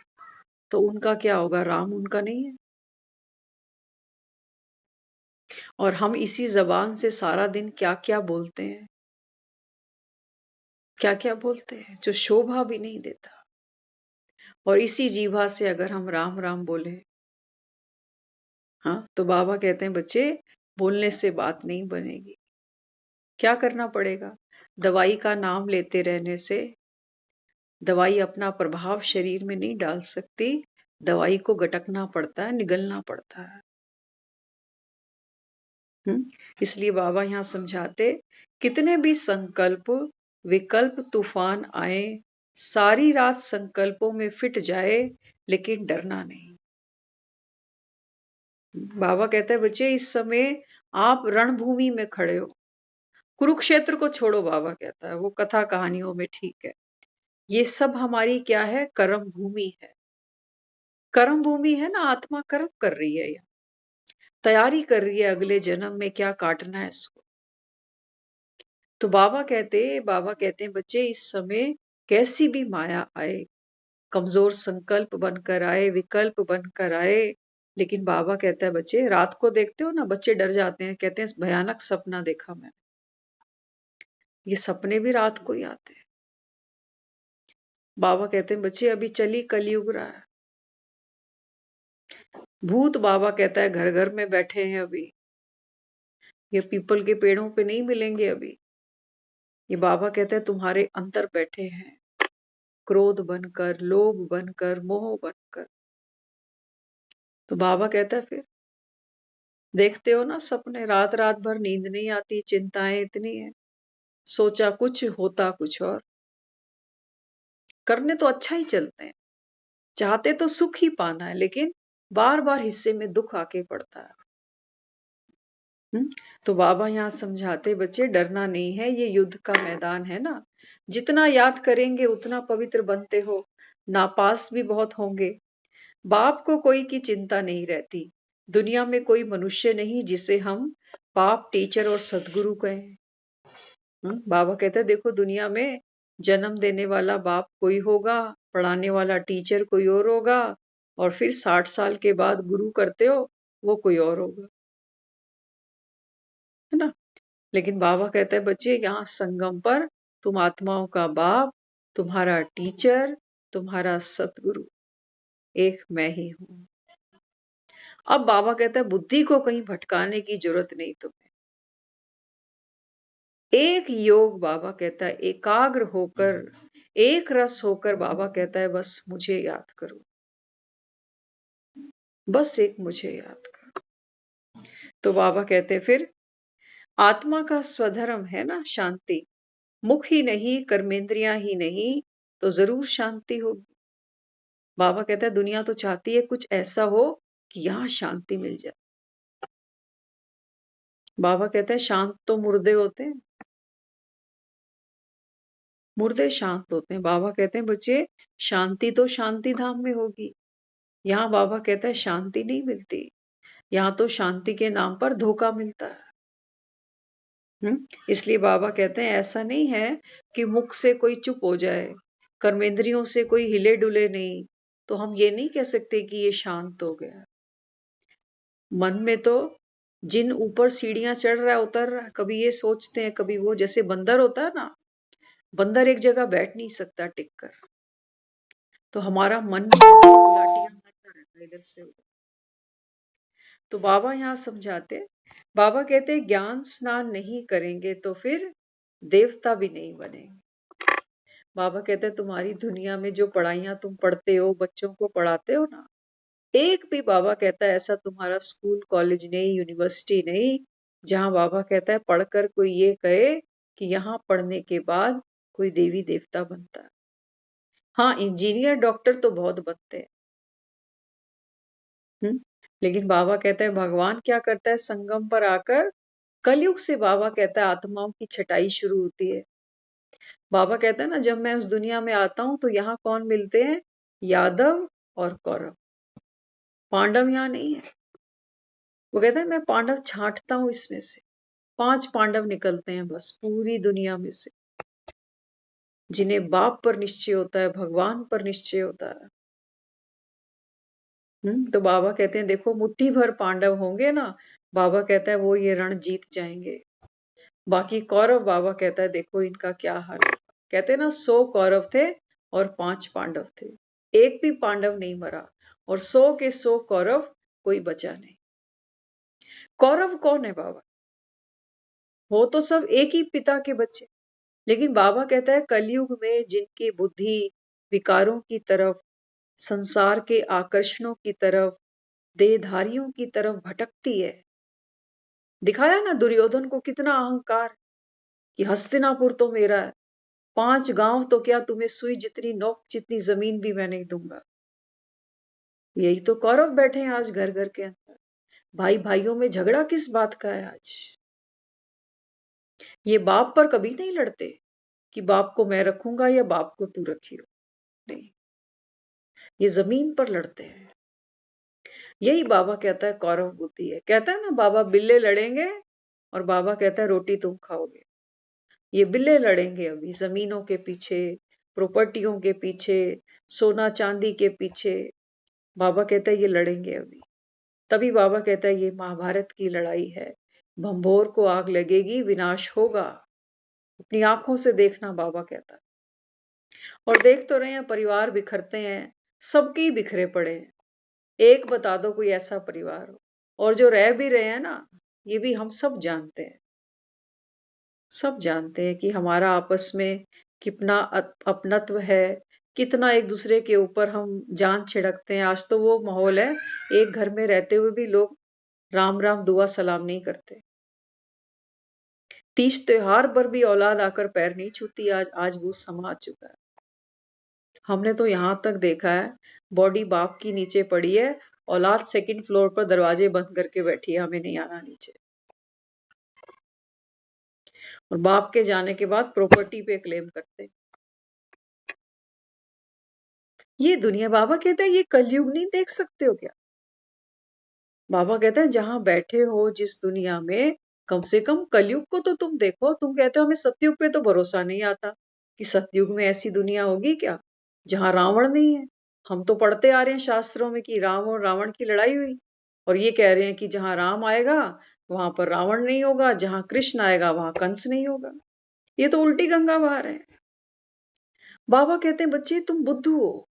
तो उनका क्या होगा? राम उनका नहीं है। और हम इसी जबान से सारा दिन क्या क्या बोलते हैं, क्या क्या बोलते हैं जो शोभा भी नहीं देता। और इसी जीभा से अगर हम राम राम बोले, हाँ, तो बाबा कहते हैं बच्चे बोलने से बात नहीं बनेगी। क्या करना पड़ेगा? दवाई का नाम लेते रहने से दवाई अपना प्रभाव शरीर में नहीं डाल सकती। दवाई को गटकना पड़ता है, निगलना पड़ता है। इसलिए बाबा यहाँ समझाते कितने भी संकल्प विकल्प तूफान आए, सारी रात संकल्पों में फिट जाए, लेकिन डरना नहीं। बाबा कहते हैं बच्चे इस समय आप रणभूमि में खड़े हो। कुरुक्षेत्र को छोड़ो, बाबा कहता है वो कथा कहानियों में ठीक है। ये सब हमारी क्या है? कर्म भूमि है। कर्म भूमि है ना, आत्मा कर्म कर रही है, यहाँ तैयारी कर रही है अगले जन्म में क्या काटना है इसको। तो बाबा कहते हैं बच्चे इस समय कैसी भी माया आए, कमजोर संकल्प बनकर आए, विकल्प बनकर आए, लेकिन बाबा कहता है बच्चे रात को देखते हो ना, बच्चे डर जाते हैं, कहते हैं भयानक सपना देखा मैं। ये सपने भी रात को ही आते हैं। बाबा कहते हैं बच्चे अभी चली कलयुग रहा है। भूत बाबा कहता है घर घर में बैठे हैं अभी, ये पीपल के पेड़ों पे नहीं मिलेंगे अभी। ये बाबा कहते हैं तुम्हारे अंदर बैठे हैं, क्रोध बनकर, लोभ बनकर, मोह बनकर। तो बाबा कहता है फिर देखते हो ना सपने, रात रात भर नींद नहीं आती, चिंताएं इतनी है, सोचा कुछ होता कुछ और। करने तो अच्छा ही चलते हैं, चाहते तो सुख ही पाना है, लेकिन बार बार हिस्से में दुख आके पड़ता है। तो बाबा यहाँ समझाते बच्चे डरना नहीं है, ये युद्ध का मैदान है ना, जितना याद करेंगे उतना पवित्र बनते हो, नापास भी बहुत होंगे। बाप को कोई की चिंता नहीं रहती, दुनिया में कोई मनुष्य नहीं जिसे हम बाप, टीचर और सदगुरु कहें। बाबा कहते हैं देखो दुनिया में जन्म देने वाला बाप कोई होगा, पढ़ाने वाला टीचर कोई और होगा, और फिर 60 साल के बाद गुरु करते हो वो कोई और होगा, है ना। लेकिन बाबा कहते हैं बच्चे यहाँ संगम पर तुम आत्माओं का बाप, तुम्हारा टीचर, तुम्हारा सतगुरु एक मैं ही हूं। अब बाबा कहते हैं बुद्धि को कहीं भटकाने की जरूरत नहीं तुम्हें, एक योग बाबा कहता है एकाग्र होकर, एक रस होकर बाबा कहता है बस मुझे याद करो, बस एक मुझे याद करो। तो बाबा कहते हैं फिर आत्मा का स्वधर्म है ना शांति, मुख ही नहीं कर्मेंद्रियां ही नहीं तो जरूर शांति होगी। बाबा कहता है दुनिया तो चाहती है कुछ ऐसा हो कि यहाँ शांति मिल जाए। बाबा कहते हैं शांत तो मुर्दे होते हैं, मुर्दे शांत होते हैं। बाबा कहते हैं बच्चे शांति तो शांति धाम में होगी, यहाँ बाबा कहता है शांति नहीं मिलती, यहाँ तो शांति के नाम पर धोखा मिलता है। इसलिए बाबा कहते हैं ऐसा नहीं है कि मुख से कोई चुप हो जाए, कर्मेंद्रियों से कोई हिले डुले नहीं, तो हम ये नहीं कह सकते कि ये शांत हो गया। मन में तो जिन ऊपर सीढ़ियां चढ़ रहा है उतर रहा है, कभी ये सोचते हैं कभी वो, जैसे बंदर होता है ना, बंदर एक जगह बैठ नहीं सकता टिक कर, तो हमारा मन भी ऐसे उलाटियां मारता रहता है इधर से उधर। तो बाबा यहाँ समझाते, बाबा कहते ज्ञान स्नान नहीं करेंगे तो फिर देवता भी नहीं बनेंगे। बाबा कहते हैं तुम्हारी दुनिया में जो पढ़ाइयां तुम पढ़ते हो, बच्चों को पढ़ाते हो ना, एक भी बाबा कहता है ऐसा तुम्हारा स्कूल कॉलेज नहीं, यूनिवर्सिटी नहीं, जहां बाबा कहता है पढ़कर कोई ये कहे कि यहाँ पढ़ने के बाद कोई देवी देवता बनता है। हाँ इंजीनियर डॉक्टर तो बहुत बनते हैं, लेकिन बाबा कहता है भगवान क्या करता है संगम पर आकर, कलयुग से बाबा कहता है आत्माओं की छटाई शुरू होती है। बाबा कहता है ना जब मैं उस दुनिया में आता हूं तो यहाँ कौन मिलते हैं, यादव और कौरव, पांडव यहाँ नहीं है। वो कहता है मैं पांडव छांटता हूं इसमें से, 5 पांडव निकलते हैं बस पूरी दुनिया में से, जिन्हें बाप पर निश्चय होता है, भगवान पर निश्चय होता है। तो बाबा कहते हैं देखो मुट्ठी भर पांडव होंगे ना, बाबा कहता है वो ये रण जीत जाएंगे। बाकी कौरव बाबा कहता है देखो इनका क्या हाल है। कहते हैं ना 100 कौरव थे और 5 पांडव थे, एक भी पांडव नहीं मरा, और 100 के 100 कौरव, कोई बचा नहीं। कौरव कौन है बाबा, वो तो सब एक ही पिता के बच्चे, लेकिन बाबा कहता है कलयुग में जिनकी बुद्धि विकारों की तरफ, संसार के आकर्षणों की तरफ, देहधारियों की तरफ भटकती है। दिखाया ना दुर्योधन को कितना अहंकार कि हस्तिनापुर तो मेरा है, 5 गांव तो क्या तुम्हें सुई जितनी नोक जितनी जमीन भी मैं नहीं दूंगा। यही तो कौरव बैठे हैं आज घर घर के अंदर, भाई भाइयों में झगड़ा किस बात का है आज। ये बाप पर कभी नहीं लड़ते कि बाप को मैं रखूंगा या बाप को तू रखियो, नहीं, ये जमीन पर लड़ते हैं। यही बाबा कहता है कौरव बुद्धि है। कहता है ना बाबा बिल्ले लड़ेंगे, और बाबा कहता है रोटी तुम खाओगे। ये बिल्ले लड़ेंगे अभी जमीनों के पीछे, प्रॉपर्टियों के पीछे, सोना चांदी के पीछे। बाबा कहता है ये लड़ेंगे अभी। तभी बाबा कहता है ये महाभारत की लड़ाई है, भंभोर को आग लगेगी, विनाश होगा, अपनी आंखों से देखना बाबा कहता है। और देख तो रहे हैं परिवार बिखरते हैं, सबके ही बिखरे पड़े हैं, एक बता दो कोई ऐसा परिवार हो, और जो रह भी रहे हैं ना, ये भी हम सब जानते हैं, सब जानते हैं कि हमारा आपस में कितना अपनत्व है, कितना एक दूसरे के ऊपर हम जान छिड़कते हैं। आज तो वो माहौल है, एक घर में रहते हुए भी लोग राम राम दुआ सलाम नहीं करते। तीज त्योहार पर भी औलाद आकर पैर नहीं छूती। आज वो समा आ चुका है। हमने तो यहाँ तक देखा है, बॉडी बाप की नीचे पड़ी है, औलाद सेकंड फ्लोर पर दरवाजे बंद करके बैठी है, हमें नहीं आना नीचे। और बाप के जाने के बाद प्रॉपर्टी पे क्लेम करते हैं। ये दुनिया, बाबा कहते हैं ये कलयुग नहीं देख सकते हो क्या? बाबा कहते हैं जहां बैठे हो जिस दुनिया में, कम से कम कलयुग को तो तुम देखो। तुम कहते हो हमें सतयुग पे तो भरोसा नहीं आता, कि सतयुग में ऐसी दुनिया होगी क्या जहां रावण नहीं है। हम तो पढ़ते आ रहे हैं शास्त्रों में कि राम और रावण की लड़ाई हुई, और ये कह रहे हैं कि जहां राम आएगा वहां पर रावण नहीं होगा, जहां कृष्ण आएगा वहां कंस नहीं होगा। ये तो उल्टी गंगा बहा रहे हैं। बाबा कहते हैं बच्चे तुम बुद्धू हो।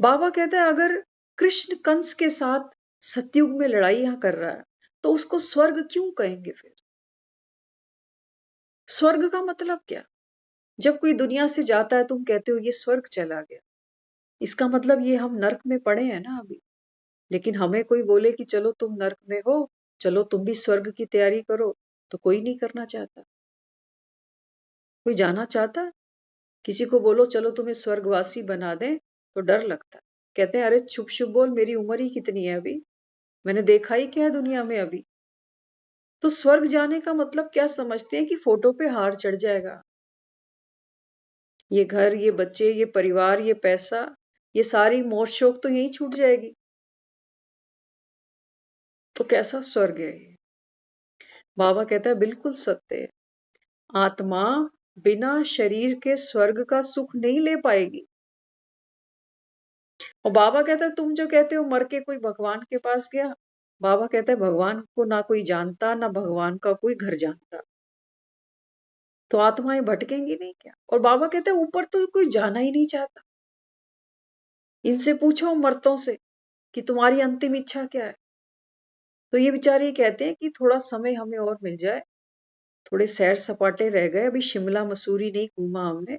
बाबा कहते हैं अगर कृष्ण कंस के साथ सतयुग में लड़ाइयां कर रहा है तो उसको स्वर्ग क्यों कहेंगे फिर? स्वर्ग का मतलब क्या? जब कोई दुनिया से जाता है तुम कहते हो ये स्वर्ग चला गया, इसका मतलब ये हम नर्क में पड़े हैं ना अभी। लेकिन हमें कोई बोले कि चलो तुम नर्क में हो, चलो तुम भी स्वर्ग की तैयारी करो, तो कोई नहीं करना चाहता। कोई जाना चाहता है? किसी को बोलो चलो तुम्हें स्वर्गवासी बना दें तो डर लगता है। कहते हैं अरे छुप छुप बोल, मेरी उम्र ही कितनी है अभी, मैंने देखा ही क्या है दुनिया में अभी। तो स्वर्ग जाने का मतलब क्या समझते हैं कि फोटो पे हार चढ़ जाएगा? ये घर, ये बच्चे, ये परिवार, ये पैसा, ये सारी मोह शोक तो यहीं छूट जाएगी। तो कैसा स्वर्ग है ये? बाबा कहता है बिल्कुल सत्य है। आत्मा बिना शरीर के स्वर्ग का सुख नहीं ले पाएगी। और बाबा कहता है तुम जो कहते हो मर के कोई भगवान के पास गया, बाबा कहता है भगवान को ना कोई जानता, ना भगवान का कोई घर जानता, तो आत्माएं भटकेंगी नहीं क्या? और बाबा कहते हैं ऊपर तो कोई जाना ही नहीं चाहता। इनसे पूछो मर्तों से कि तुम्हारी अंतिम इच्छा क्या है, तो ये बेचारे कहते हैं कि थोड़ा समय हमें और मिल जाए, थोड़े सैर सपाटे रह गए, अभी शिमला मसूरी नहीं घूमा हमने,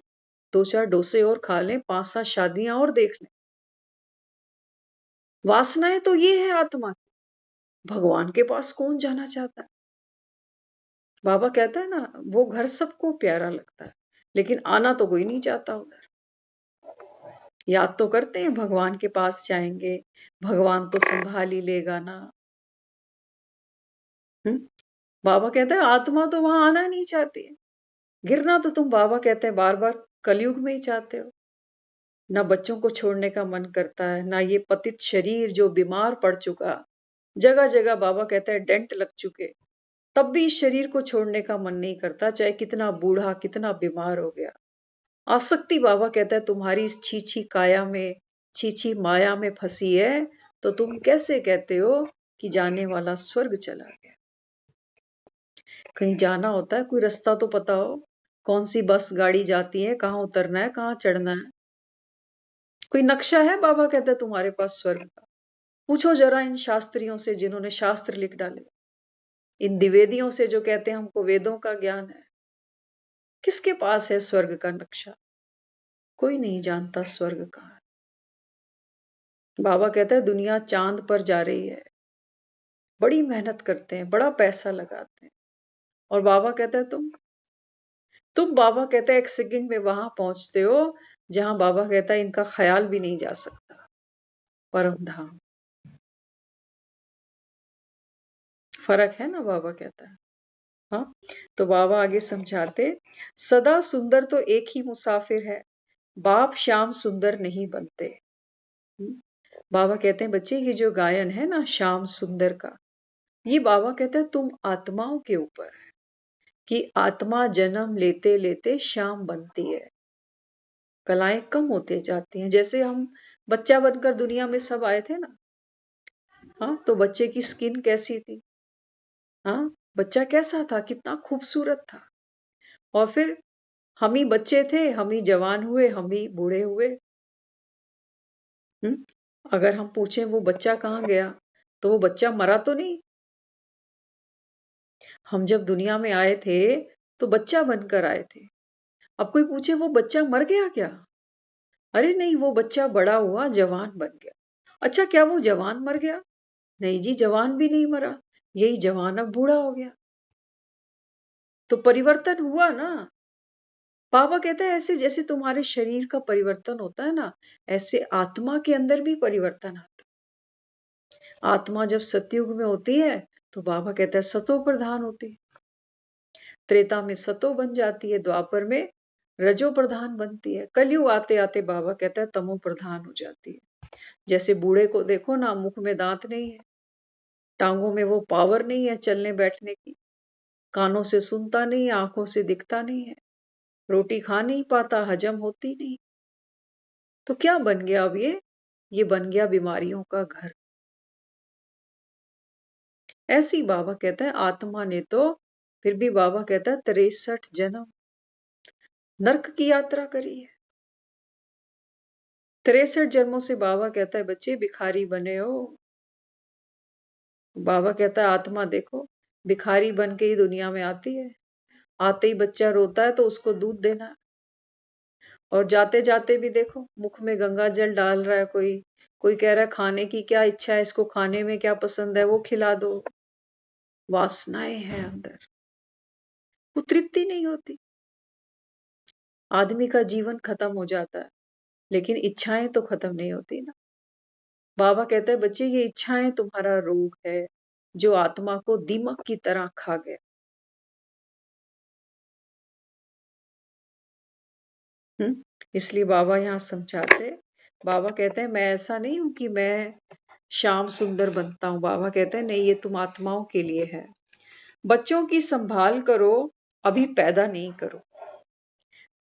2-4 डोसे और खा लें, 5-7 शादियां और देख लें। वासनाएं तो ये है आत्मा की, भगवान के पास कौन जाना चाहता है? बाबा कहता है ना वो घर सबको प्यारा लगता है, लेकिन आना तो कोई नहीं चाहता उधर। याद तो करते हैं भगवान के पास जाएंगे, भगवान तो संभाल ही लेगा ना। हम्म? बाबा कहता है आत्मा तो वहां आना नहीं चाहती है। गिरना तो तुम, बाबा कहते हैं, बार बार कलयुग में ही चाहते हो। ना बच्चों को छोड़ने का मन करता है, ना ये पतित शरीर जो बीमार पड़ चुका, जगह जगह बाबा कहता है डेंट लग चुके, तब भी इस शरीर को छोड़ने का मन नहीं करता, चाहे कितना बूढ़ा कितना बीमार हो गया। आसक्ति, बाबा कहता है, तुम्हारी इस छी काया में, छी माया में फंसी है, तो तुम कैसे कहते हो कि जाने वाला स्वर्ग चला गया? कहीं जाना होता है, कोई रास्ता तो पता हो, कौन सी बस गाड़ी जाती है, कहाँ उतरना है, कहाँ चढ़ना है? कोई नक्शा है? बाबा कहता है तुम्हारे पास स्वर्ग का? पूछो जरा इन शास्त्रियों से जिन्होंने शास्त्र लिख डाले, इन द्विवेदियों से जो कहते हैं हमको वेदों का ज्ञान है, किसके पास है स्वर्ग का नक्शा? कोई नहीं जानता स्वर्ग कहाँ है। बाबा कहता है दुनिया चांद पर जा रही है, बड़ी मेहनत करते हैं, बड़ा पैसा लगाते हैं, और बाबा कहता है तुम बाबा कहता है एक सेकंड में वहां पहुंचते हो जहां बाबा कहता है इनका ख्याल भी नहीं जा सकता, परम धाम। फर्क है ना, बाबा कहता है। हाँ, तो बाबा आगे समझाते, सदा सुंदर तो एक ही मुसाफिर है, बाप श्याम सुंदर नहीं बनते। हम्म? बाबा कहते हैं बच्चे ये जो गायन है ना श्याम सुंदर का, ये बाबा कहते हैं तुम आत्माओं के ऊपर है, कि आत्मा जन्म लेते लेते श्याम बनती है, कलाएं कम होते जाती हैं। जैसे हम बच्चा बनकर दुनिया में सब आए थे ना, हाँ, तो बच्चे की स्किन कैसी थी? हाँ, बच्चा कैसा था, कितना खूबसूरत था। और फिर हम ही बच्चे थे, हम ही जवान हुए, हम ही बूढ़े हुए। हम्म? अगर हम पूछें वो बच्चा कहाँ गया, तो वो बच्चा मरा तो नहीं। हम जब दुनिया में आए थे तो बच्चा बनकर आए थे, अब कोई पूछे वो बच्चा मर गया क्या? अरे नहीं, वो बच्चा बड़ा हुआ, जवान बन गया। अच्छा, क्या वो जवान मर गया? नहीं जी, जवान भी नहीं मरा, यही जवान अब बूढ़ा हो गया। तो परिवर्तन हुआ ना। बाबा कहता है ऐसे जैसे तुम्हारे शरीर का परिवर्तन होता है ना, ऐसे आत्मा के अंदर भी परिवर्तन आता है। आत्मा जब सतयुग में होती है तो बाबा कहता है सतो प्रधान होती है, त्रेता में सतो बन जाती है, द्वापर में रजो प्रधान बनती है, कलयुग आते आते बाबा कहता है तमो प्रधान हो जाती है। जैसे बूढ़े को देखो ना, मुख में दांत नहीं है, टांगों में वो पावर नहीं है चलने बैठने की, कानों से सुनता नहीं, आंखों से दिखता नहीं है, रोटी खा नहीं पाता, हजम होती नहीं। तो क्या बन गया अब ये बन गया बीमारियों का घर। ऐसे ही बाबा कहता है आत्मा ने तो फिर भी बाबा कहता है 63 जन्म नरक की यात्रा करी है। 63 जन्मों से बाबा कहता है बच्चे भिखारी बने हो। बाबा कहता है आत्मा देखो, भिखारी बन के ही दुनिया में आती है। आते ही बच्चा रोता है तो उसको दूध देना है। और जाते जाते भी देखो, मुख में गंगा जल डाल रहा है कोई कह रहा है खाने की क्या इच्छा है, इसको खाने में क्या पसंद है वो खिला दो। वासनाएं हैं अंदर, वो तृप्ति नहीं होती। आदमी का जीवन खत्म हो जाता है लेकिन इच्छाएं तो खत्म नहीं होती ना। बाबा कहता है बच्चे ये इच्छाएं तुम्हारा रोग है जो आत्मा को दीमक की तरह खा गया। इसलिए बाबा यहाँ समझाते, बाबा कहते हैं मैं ऐसा नहीं हूं कि मैं श्याम सुंदर बनता हूं। बाबा कहते हैं नहीं, ये तुम आत्माओं के लिए है। बच्चों की संभाल करो, अभी पैदा नहीं करो।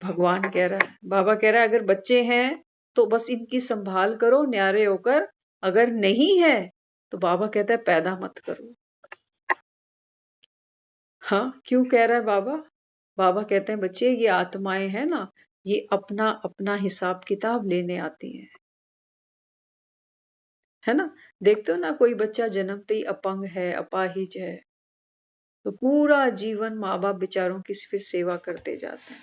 भगवान कह रहा है, बाबा कह रहा है अगर बच्चे हैं तो बस इनकी संभाल करो न्यारे होकर, अगर नहीं है तो बाबा कहता है पैदा मत करो। हाँ, क्यों कह रहा है बाबा? बाबा कहते हैं बच्चे ये आत्माएं हैं ना, ये अपना अपना हिसाब किताब लेने आती हैं, है ना। देखते हो ना, कोई बच्चा जन्मते ही अपंग है, अपाहिज है, तो पूरा जीवन माँ बाप बेचारों की फिर सेवा करते जाते हैं,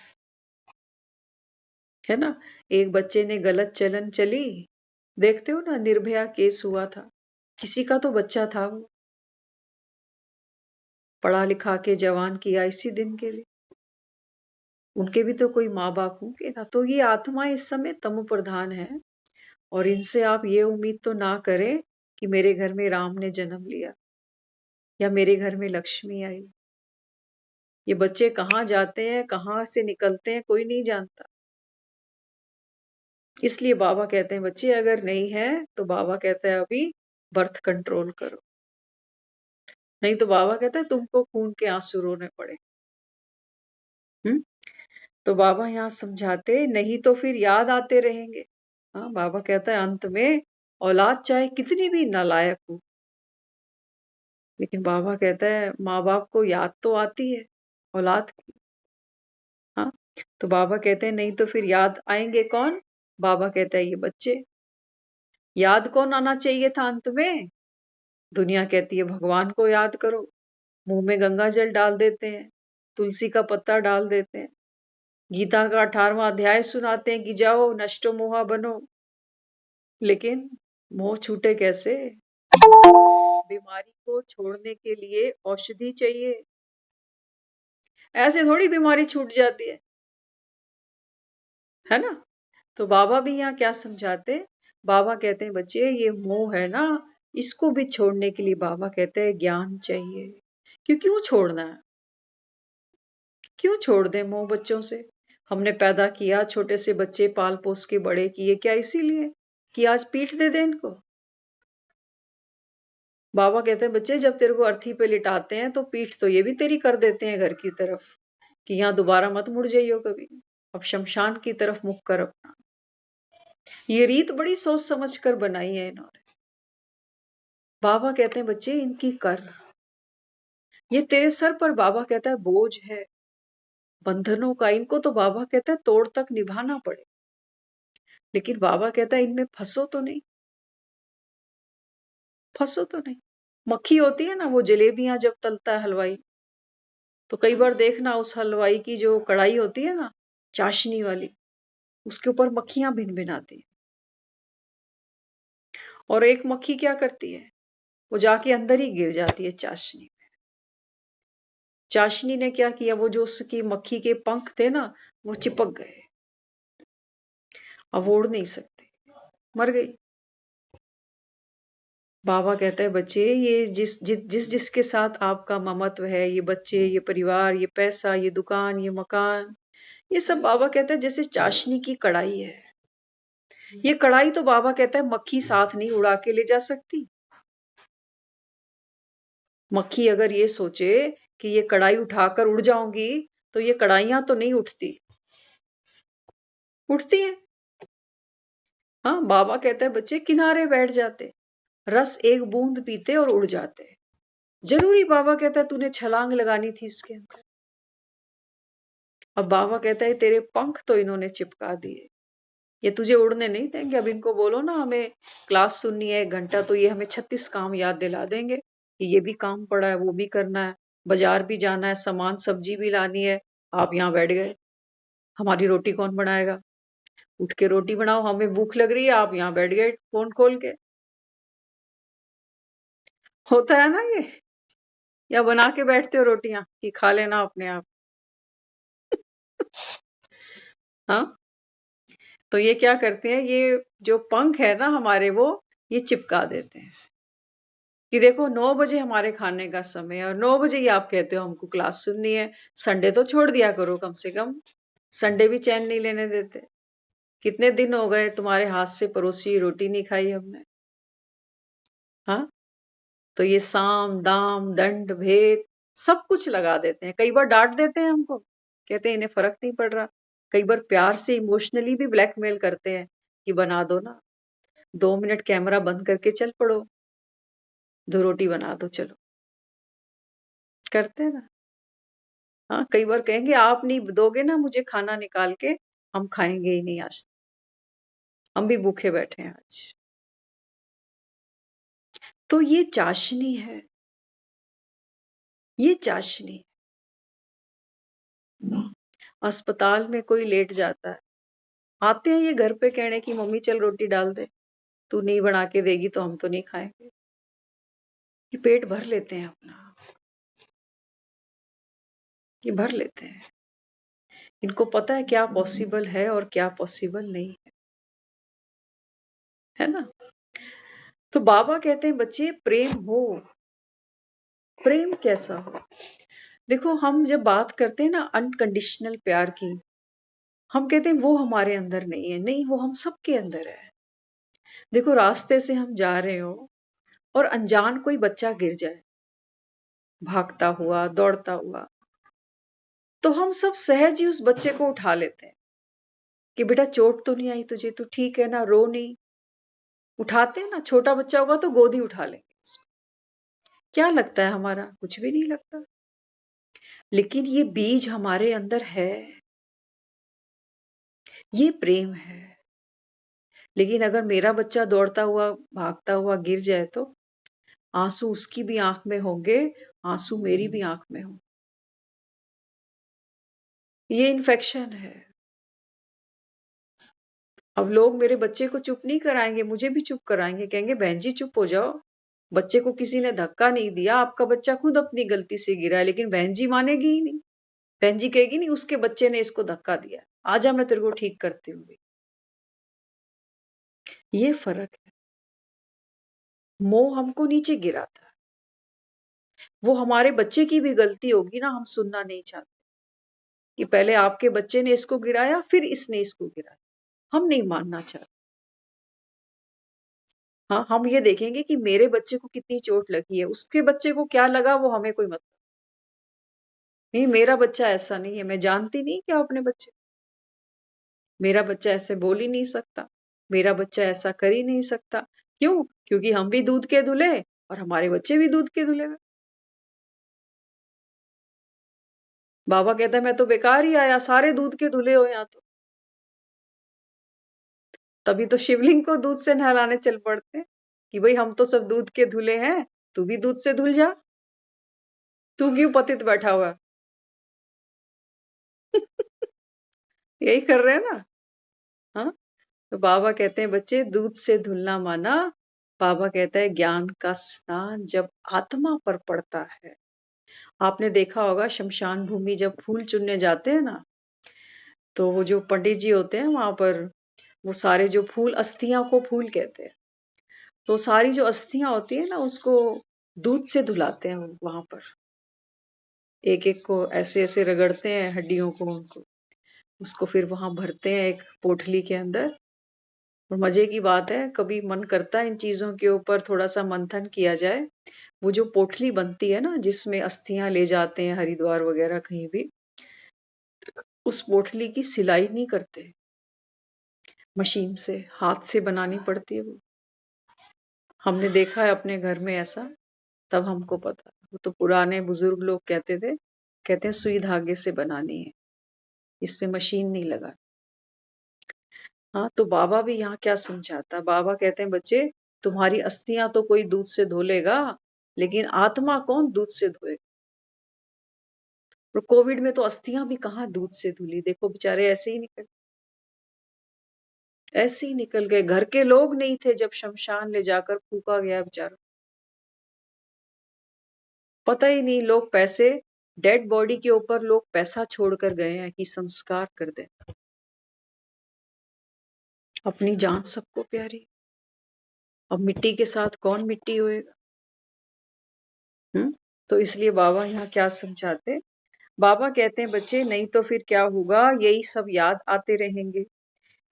है ना। एक बच्चे ने गलत चलन चली, देखते हो ना, निर्भया केस हुआ था, किसी का तो बच्चा था वो, पढ़ा लिखा के जवान किया इसी दिन के लिए, उनके भी तो कोई माँ बाप होंगे ना। तो ये आत्मा इस समय तमो प्रधान है, और इनसे आप ये उम्मीद तो ना करें कि मेरे घर में राम ने जन्म लिया या मेरे घर में लक्ष्मी आई। ये बच्चे कहाँ जाते हैं, कहाँ से निकलते हैं, कोई नहीं जानता। इसलिए बाबा कहते हैं बच्चे अगर नहीं है तो बाबा कहता है अभी बर्थ कंट्रोल करो, नहीं तो बाबा कहता है तुमको खून के आंसू रोने पड़े। हम्म तो बाबा यहाँ समझाते, नहीं तो फिर याद आते रहेंगे। हाँ, बाबा कहता है अंत में औलाद चाहे कितनी भी नालायक हो, लेकिन बाबा कहता है माँ बाप को याद तो आती है औलाद की। हाँ, तो बाबा कहते हैं नहीं तो फिर याद आएंगे कौन? बाबा कहता है ये बच्चे। याद कौन आना चाहिए था अंत में? दुनिया कहती है भगवान को याद करो, मुंह में गंगा जल डाल देते हैं, तुलसी का पत्ता डाल देते हैं, गीता का 18वां अध्याय सुनाते हैं कि जाओ नष्टो मोहा बनो। लेकिन मोह छूटे कैसे? बीमारी को छोड़ने के लिए औषधि चाहिए, ऐसे थोड़ी बीमारी छूट जाती है ना। तो बाबा भी यहाँ क्या समझाते, बाबा कहते हैं बच्चे ये मोह है ना, इसको भी छोड़ने के लिए बाबा कहते हैं ज्ञान चाहिए। क्यों छोड़ना है? क्यों छोड़ दें मोह बच्चों से? हमने पैदा किया, छोटे से बच्चे पाल पोस के बड़े किए, क्या इसीलिए कि आज पीठ दे दे इनको? बाबा कहते हैं बच्चे जब तेरे को अर्थी पे लिटाते हैं तो पीठ तो ये भी तेरी कर देते हैं घर की तरफ, कि यहाँ दोबारा मत मुड़ जाइयो कभी, अब शमशान की तरफ मुख कर अपना। ये रीत बड़ी सोच समझ कर बनाई है इन्होंने। बाबा कहते हैं बच्चे इनकी कर, ये तेरे सर पर बाबा कहता है बोझ है बंधनों का, इनको तो बाबा कहता है तोड़ तक निभाना पड़े। लेकिन बाबा कहता है इनमें फंसो तो नहीं, फंसो तो नहीं। मक्खी होती है ना, वो जलेबियां जब तलता है हलवाई, तो कई बार देखना उस हलवाई की जो कढ़ाई होती है ना, चाशनी वाली, उसके ऊपर मक्खियां भिन भिनाती हैं। और एक मक्खी क्या करती है, वो जाके अंदर ही गिर जाती है चाशनी में। चाशनी ने क्या किया, वो जो उसकी मक्खी के पंख थे ना, वो चिपक गए, अब वो उड़ नहीं सकते, मर गई। बाबा कहता है बच्चे, ये जिसके साथ आपका ममत्व है, ये बच्चे, ये परिवार, ये पैसा, ये दुकान, ये मकान, ये सब बाबा कहता है जैसे चाशनी की कढ़ाई है। ये कढ़ाई तो बाबा कहता है मक्खी साथ नहीं उड़ा के ले जा सकती। मक्खी अगर ये सोचे कि ये कढ़ाई उठाकर उड़ जाऊंगी, तो ये कढ़ाइयां तो नहीं उठती, उठती है। हाँ, बाबा कहता है बच्चे किनारे बैठ जाते, रस एक बूंद पीते और उड़ जाते। जरूरी बाबा कहता है तूने छलांग लगानी थी इसके अंदर। अब बाबा कहता है तेरे पंख तो इन्होंने चिपका दिए, ये तुझे उड़ने नहीं देंगे। अब इनको बोलो ना हमें क्लास सुननी है 1 घंटा, तो ये हमें 36 काम याद दिला देंगे कि ये भी काम पड़ा है, वो भी करना है, बाजार भी जाना है, सामान सब्जी भी लानी है। आप यहाँ बैठ गए, हमारी रोटी कौन बनाएगा? उठ के रोटी बनाओ, हमें भूख लग रही है, आप यहाँ बैठ गए फोन खोल के। होता है ना ये? या बना के बैठते हो रोटियां कि खा लेना अपने आप? हाँ, तो ये क्या करते हैं, ये जो पंख है ना हमारे, वो ये चिपका देते हैं कि देखो 9 बजे हमारे खाने का समय है, और 9 बजे ही आप कहते हो हमको क्लास सुननी है। संडे तो छोड़ दिया करो कम से कम, संडे भी चैन नहीं लेने देते। कितने दिन हो गए तुम्हारे हाथ से परोसी हुई रोटी नहीं खाई हमने। हाँ, तो ये साम दाम दंड भेद सब कुछ लगा देते हैं। कई बार डांट देते हैं हमको, कहते हैं इन्हें फर्क नहीं पड़ रहा। कई बार प्यार से इमोशनली भी ब्लैकमेल करते हैं कि बना दो ना, 2 मिनट कैमरा बंद करके चल पड़ो, 2 रोटी बना दो चलो। करते हैं ना। हाँ, कई बार कहेंगे आप नहीं दोगे ना मुझे खाना निकाल के, हम खाएंगे ही नहीं आज, हम भी भूखे बैठे हैं आज। तो ये चाशनी है, ये चाशनी। अस्पताल में कोई लेट जाता है, आते हैं ये घर पे कहने की मम्मी चल रोटी डाल दे, तू नहीं बना के देगी तो हम तो नहीं खाएंगे। ये पेट भर लेते हैं अपना, ये भर लेते हैं। इनको पता है क्या पॉसिबल है और क्या पॉसिबल नहीं है ना? तो बाबा कहते हैं बच्चे प्रेम हो। प्रेम कैसा हो? देखो, हम जब बात करते हैं ना अनकंडीशनल प्यार की, हम कहते हैं वो हमारे अंदर नहीं है। नहीं, वो हम सबके अंदर है। देखो, रास्ते से हम जा रहे हो और अनजान कोई बच्चा गिर जाए, भागता हुआ, दौड़ता हुआ, तो हम सब सहज ही उस बच्चे को उठा लेते हैं कि बेटा चोट तो नहीं आई तुझे, तू ठीक है ना, रो नहीं। उठाते हैं ना, छोटा बच्चा होगा तो गोदी उठा लेंगे उसको। क्या लगता है हमारा? कुछ भी नहीं लगता। लेकिन ये बीज हमारे अंदर है, ये प्रेम है। लेकिन अगर मेरा बच्चा दौड़ता हुआ, भागता हुआ गिर जाए, तो आंसू उसकी भी आंख में होंगे, आंसू मेरी भी आंख में होंगे। ये इन्फेक्शन है। अब लोग मेरे बच्चे को चुप नहीं कराएंगे, मुझे भी चुप कराएंगे, कहेंगे बहन जी चुप हो जाओ, बच्चे को किसी ने धक्का नहीं दिया, आपका बच्चा खुद अपनी गलती से गिरा है। लेकिन बहन जी मानेगी ही नहीं। बहन जी कहेगी नहीं उसके बच्चे ने इसको धक्का दिया, आजा मैं तेरे को ठीक करती हूँ। ये फर्क है। मोह हमको नीचे गिराता है। वो हमारे बच्चे की भी गलती होगी ना, हम सुनना नहीं चाहते कि पहले आपके बच्चे ने इसको गिराया, फिर इसने इसको गिराया। हम नहीं मानना चाहते। हाँ, हम ये देखेंगे कि मेरे बच्चे को कितनी चोट लगी है, उसके बच्चे को क्या लगा वो हमें कोई मतलब नहीं। मेरा बच्चा ऐसा नहीं है, मैं जानती नहीं क्या अपने बच्चे। मेरा बच्चा ऐसे बोल ही नहीं सकता, मेरा बच्चा ऐसा कर ही नहीं सकता। क्यों? क्योंकि हम भी दूध के धुले और हमारे बच्चे भी दूध के धुले हुए। बाबा कहता है मैं तो बेकार ही आया, सारे दूध के धुले हो यहाँ तो। तभी तो शिवलिंग को दूध से नहलाने चल पड़ते हैं कि भाई हम तो सब दूध के धुले हैं, तू भी दूध से धुल जा, तू क्यों पतित बैठा हुआ है? यही कर रहे हैं ना। हाँ, तो बाबा कहते हैं बच्चे दूध से धुलना माना। बाबा कहता है ज्ञान का स्नान जब आत्मा पर पड़ता है। आपने देखा होगा शमशान भूमि जब फूल चुनने जाते हैं ना, तो वो जो पंडित जी होते हैं वहां पर, वो सारे जो फूल, अस्थियां को फूल कहते हैं, तो सारी जो अस्थियां होती है ना उसको दूध से धुलाते हैं वहां पर। एक एक को ऐसे ऐसे रगड़ते हैं हड्डियों को, उनको उसको फिर वहां भरते हैं एक पोटली के अंदर। और मजे की बात है, कभी मन करता है इन चीजों के ऊपर थोड़ा सा मंथन किया जाए। वो जो पोटली बनती है ना जिसमें अस्थियां ले जाते हैं हरिद्वार वगैरह कहीं भी, उस पोटली की सिलाई नहीं करते मशीन से, हाथ से बनानी पड़ती है वो। हमने देखा है अपने घर में ऐसा, तब हमको पता। वो तो पुराने बुजुर्ग लोग कहते थे, कहते हैं सुई धागे से बनानी है, इसमें मशीन नहीं लगा। हाँ, तो बाबा भी यहाँ क्या समझाता, बाबा कहते हैं बच्चे तुम्हारी अस्थियां तो कोई दूध से धो लेगा, लेकिन आत्मा कौन दूध से धोएगा। और कोविड में तो अस्थियां भी कहाँ दूध से धुली, देखो बेचारे ऐसे ही निकल गए। घर के लोग नहीं थे जब शमशान ले जाकर फूका गया बेचारा। पता ही नहीं, लोग पैसे, डेड बॉडी के ऊपर लोग पैसा छोड़कर गए हैं कि संस्कार कर दें। अपनी जान सबको प्यारी, अब मिट्टी के साथ कौन मिट्टी होएगा। हम्म। तो इसलिए बाबा यहाँ क्या समझाते, बाबा कहते हैं बच्चे नहीं तो फिर क्या होगा, यही सब याद आते रहेंगे,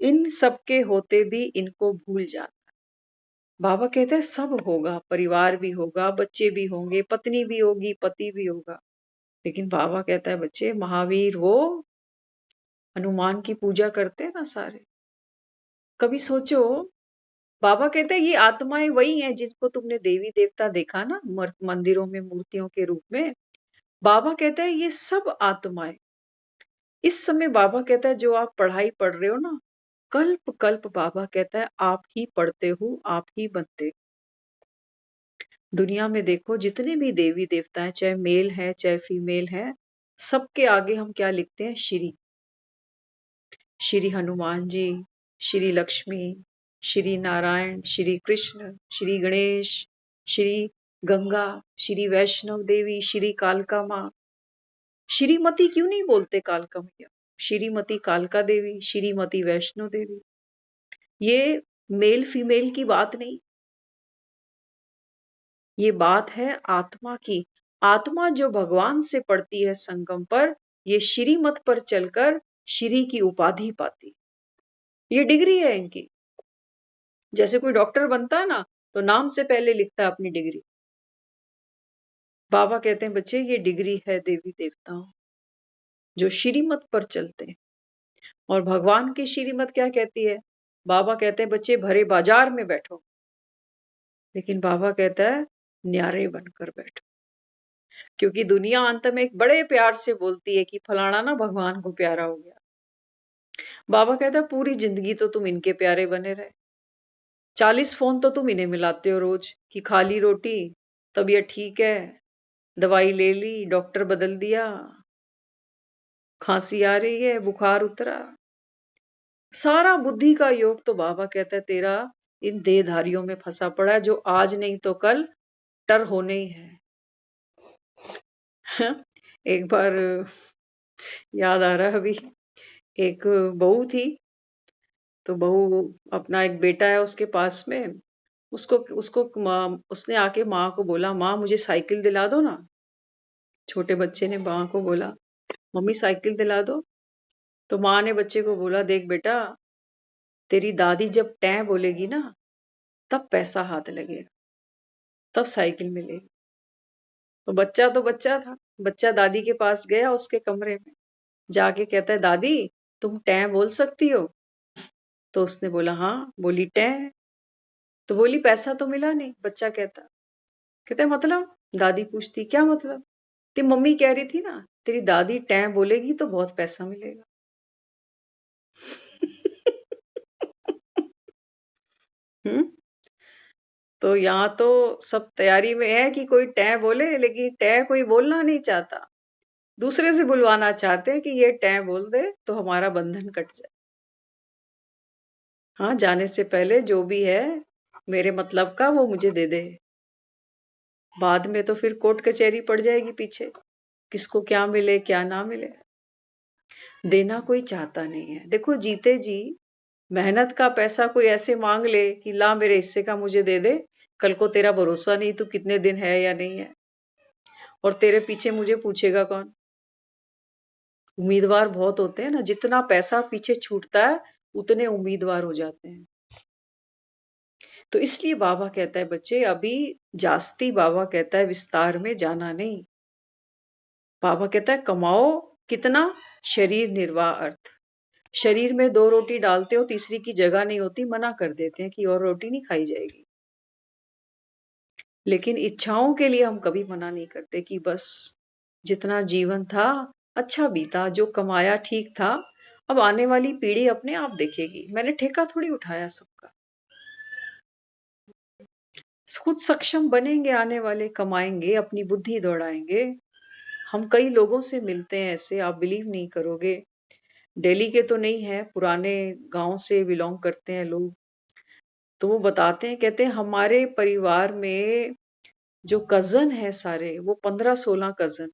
इन सब के होते भी इनको भूल जा। बाबा कहते हैं सब होगा, परिवार भी होगा, बच्चे भी होंगे, पत्नी भी होगी, पति भी होगा, लेकिन बाबा कहता है बच्चे महावीर वो हनुमान की पूजा करते हैं ना सारे, कभी सोचो। बाबा कहते हैं ये आत्माएं वही हैं जिनको तुमने देवी देवता देखा ना मंदिरों में मूर्तियों के रूप में। बाबा कहता है ये सब आत्माएं इस समय, बाबा कहता है जो आप पढ़ाई पढ़ रहे हो ना, कल्प कल्प बाबा कहता है आप ही पढ़ते हो, आप ही बनते हो। दुनिया में देखो जितने भी देवी देवता हैं, चाहे मेल है चाहे फीमेल है, सबके आगे हम क्या लिखते हैं, श्री। श्री हनुमान जी, श्री लक्ष्मी, श्री नारायण, श्री कृष्ण, श्री गणेश, श्री गंगा, श्री वैष्णव देवी, श्री कालका माँ। श्रीमती क्यों नहीं बोलते कालका मैया, श्रीमती कालका देवी, श्रीमती वैष्णो देवी। ये मेल फीमेल की बात नहीं, ये बात है आत्मा की। आत्मा जो भगवान से पड़ती है संगम पर, ये श्रीमत पर चलकर श्री की उपाधि पाती, ये डिग्री है इनकी। जैसे कोई डॉक्टर बनता है ना, तो नाम से पहले लिखता है अपनी डिग्री। बाबा कहते हैं बच्चे ये डिग्री है देवी देवताओं जो श्रीमत पर चलते हैं। और भगवान की श्रीमत क्या कहती है, बाबा कहते हैं बच्चे भरे बाजार में बैठो, लेकिन बाबा कहता है न्यारे बनकर बैठो। क्योंकि दुनिया अंत में एक बड़े प्यार से बोलती है कि फलाना ना भगवान को प्यारा हो गया। बाबा कहता है पूरी जिंदगी तो तुम इनके प्यारे बने रहे, 40 फोन तो तुम इन्हें मिलाते हो रोज कि खा ली रोटी, तबीयत ठीक है, दवाई ले ली, डॉक्टर बदल दिया, खांसी आ रही है, बुखार उतरा। सारा बुद्धि का योग तो बाबा कहता है तेरा इन देहधारियों में फंसा पड़ा है, जो आज नहीं तो कल टर होने ही है। एक बार याद आ रहा है अभी, एक बहू थी, तो बहू अपना एक बेटा है उसके पास में, उसको उसको उसने आके माँ को बोला माँ मुझे साइकिल दिला दो ना। छोटे बच्चे ने माँ को बोला मम्मी साइकिल दिला दो। तो माँ ने बच्चे को बोला देख बेटा, तेरी दादी जब टै बोलेगी ना, तब पैसा हाथ लगेगा, तब साइकिल मिलेगी। तो बच्चा था, बच्चा दादी के पास गया उसके कमरे में, जाके कहता है दादी तुम टै बोल सकती हो। तो उसने बोला हाँ, बोली टै। तो बोली पैसा तो मिला नहीं। बच्चा कहता कहता है मतलब, दादी पूछती क्या मतलब, तेरी मम्मी कह रही थी ना तेरी दादी टै बोलेगी तो बहुत पैसा मिलेगा। हम्म। तो यहाँ तो सब तैयारी में है कि कोई टै बोले, लेकिन टै कोई बोलना नहीं चाहता। दूसरे से बुलवाना चाहते हैं कि ये टै बोल दे तो हमारा बंधन कट जाए। हाँ, जाने से पहले जो भी है मेरे मतलब का वो मुझे दे दे। बाद में तो फिर कोर्ट कचहरी पड़ जाएगी पीछे, किसको क्या मिले क्या ना मिले। देना कोई चाहता नहीं है। देखो जीते जी मेहनत का पैसा कोई ऐसे मांग ले कि ला मेरे हिस्से का मुझे दे दे, कल को तेरा भरोसा नहीं तू कितने दिन है या नहीं है, और तेरे पीछे मुझे पूछेगा कौन। उम्मीदवार बहुत होते हैं ना, जितना पैसा पीछे छूटता है उतने उम्मीदवार हो जाते हैं। तो इसलिए बाबा कहता है बच्चे अभी जास्ती, बाबा कहता है विस्तार में जाना नहीं। बाबा कहता है कमाओ कितना, शरीर निर्वाह अर्थ। शरीर में 2 रोटी डालते हो, तीसरी की जगह नहीं होती, मना कर देते हैं कि और रोटी नहीं खाई जाएगी। लेकिन इच्छाओं के लिए हम कभी मना नहीं करते कि बस जितना जीवन था अच्छा बीता, जो कमाया ठीक था, अब आने वाली पीढ़ी अपने आप देखेगी, मैंने ठेका थोड़ी उठाया सबका। खुद सक्षम बनेंगे, आने वाले कमाएंगे, अपनी बुद्धि दौड़ाएंगे। हम कई लोगों से मिलते हैं ऐसे, आप बिलीव नहीं करोगे। दिल्ली के तो नहीं है, पुराने गांव से बिलोंग करते हैं लोग। तो वो बताते हैं, कहते हैं हमारे परिवार में जो कजन है सारे, वो 15-16 कजन,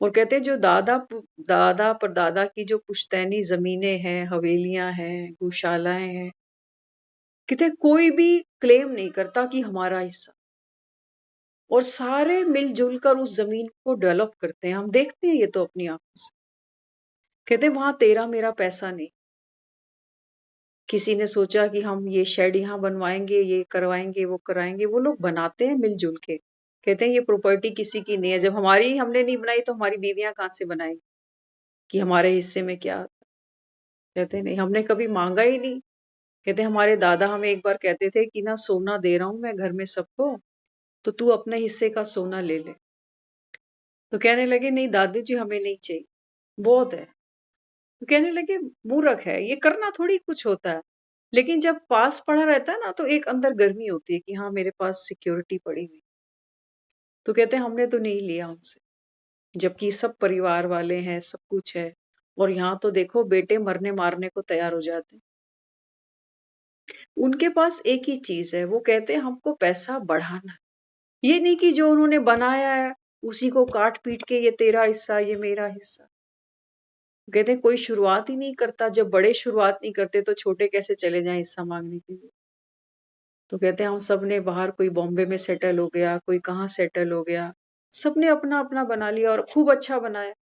और कहते हैं जो दादा परदादा की जो पुश्तैनी जमीनें हैं, हवेलियां हैं, गौशालाएं हैं, कहते हैं कोई भी क्लेम नहीं करता कि हमारा हिस्सा, और सारे मिलजुल कर उस जमीन को डेवलप करते हैं। हम देखते हैं ये तो अपनी आंखों से। कहते हैं वहां तेरा मेरा पैसा नहीं, किसी ने सोचा कि हम ये शेड यहाँ बनवाएंगे, ये करवाएंगे, वो कराएंगे, वो लोग बनाते हैं मिलजुल के। कहते हैं ये प्रॉपर्टी किसी की नहीं है, जब हमारी हमने नहीं बनाई तो हमारी बीवियां कहाँ से बनाएंगी कि हमारे हिस्से में क्या आता। कहते हैं नहीं, हमने कभी मांगा ही नहीं। कहते हैं हमारे दादा हमें एक बार कहते थे कि ना सोना दे रहा हूं मैं घर में सबको, तो तू अपने हिस्से का सोना ले ले। तो कहने लगे नहीं दादी जी हमें नहीं चाहिए, बहुत है। तो कहने लगे मूर्ख है, ये करना थोड़ी कुछ होता है। लेकिन जब पास पड़ा रहता है ना तो एक अंदर गर्मी होती है कि हाँ मेरे पास सिक्योरिटी पड़ी हुई। तो कहते हैं हमने तो नहीं लिया उनसे, जबकि सब परिवार वाले हैं, सब कुछ है। और यहाँ तो देखो बेटे मरने मारने को तैयार हो जाते हैं। उनके पास एक ही चीज है, वो कहते हैं हमको पैसा बढ़ाना है। ये नहीं कि जो उन्होंने बनाया है उसी को काट पीट के ये तेरा हिस्सा ये मेरा हिस्सा। कहते हैं कोई शुरुआत ही नहीं करता, जब बड़े शुरुआत नहीं करते तो छोटे कैसे चले जाएं हिस्सा मांगने के लिए। तो कहते हैं हम सब ने बाहर, कोई बॉम्बे में सेटल हो गया, कोई कहाँ सेटल हो गया, सबने अपना अपना बना लिया और खूब अच्छा बनाया।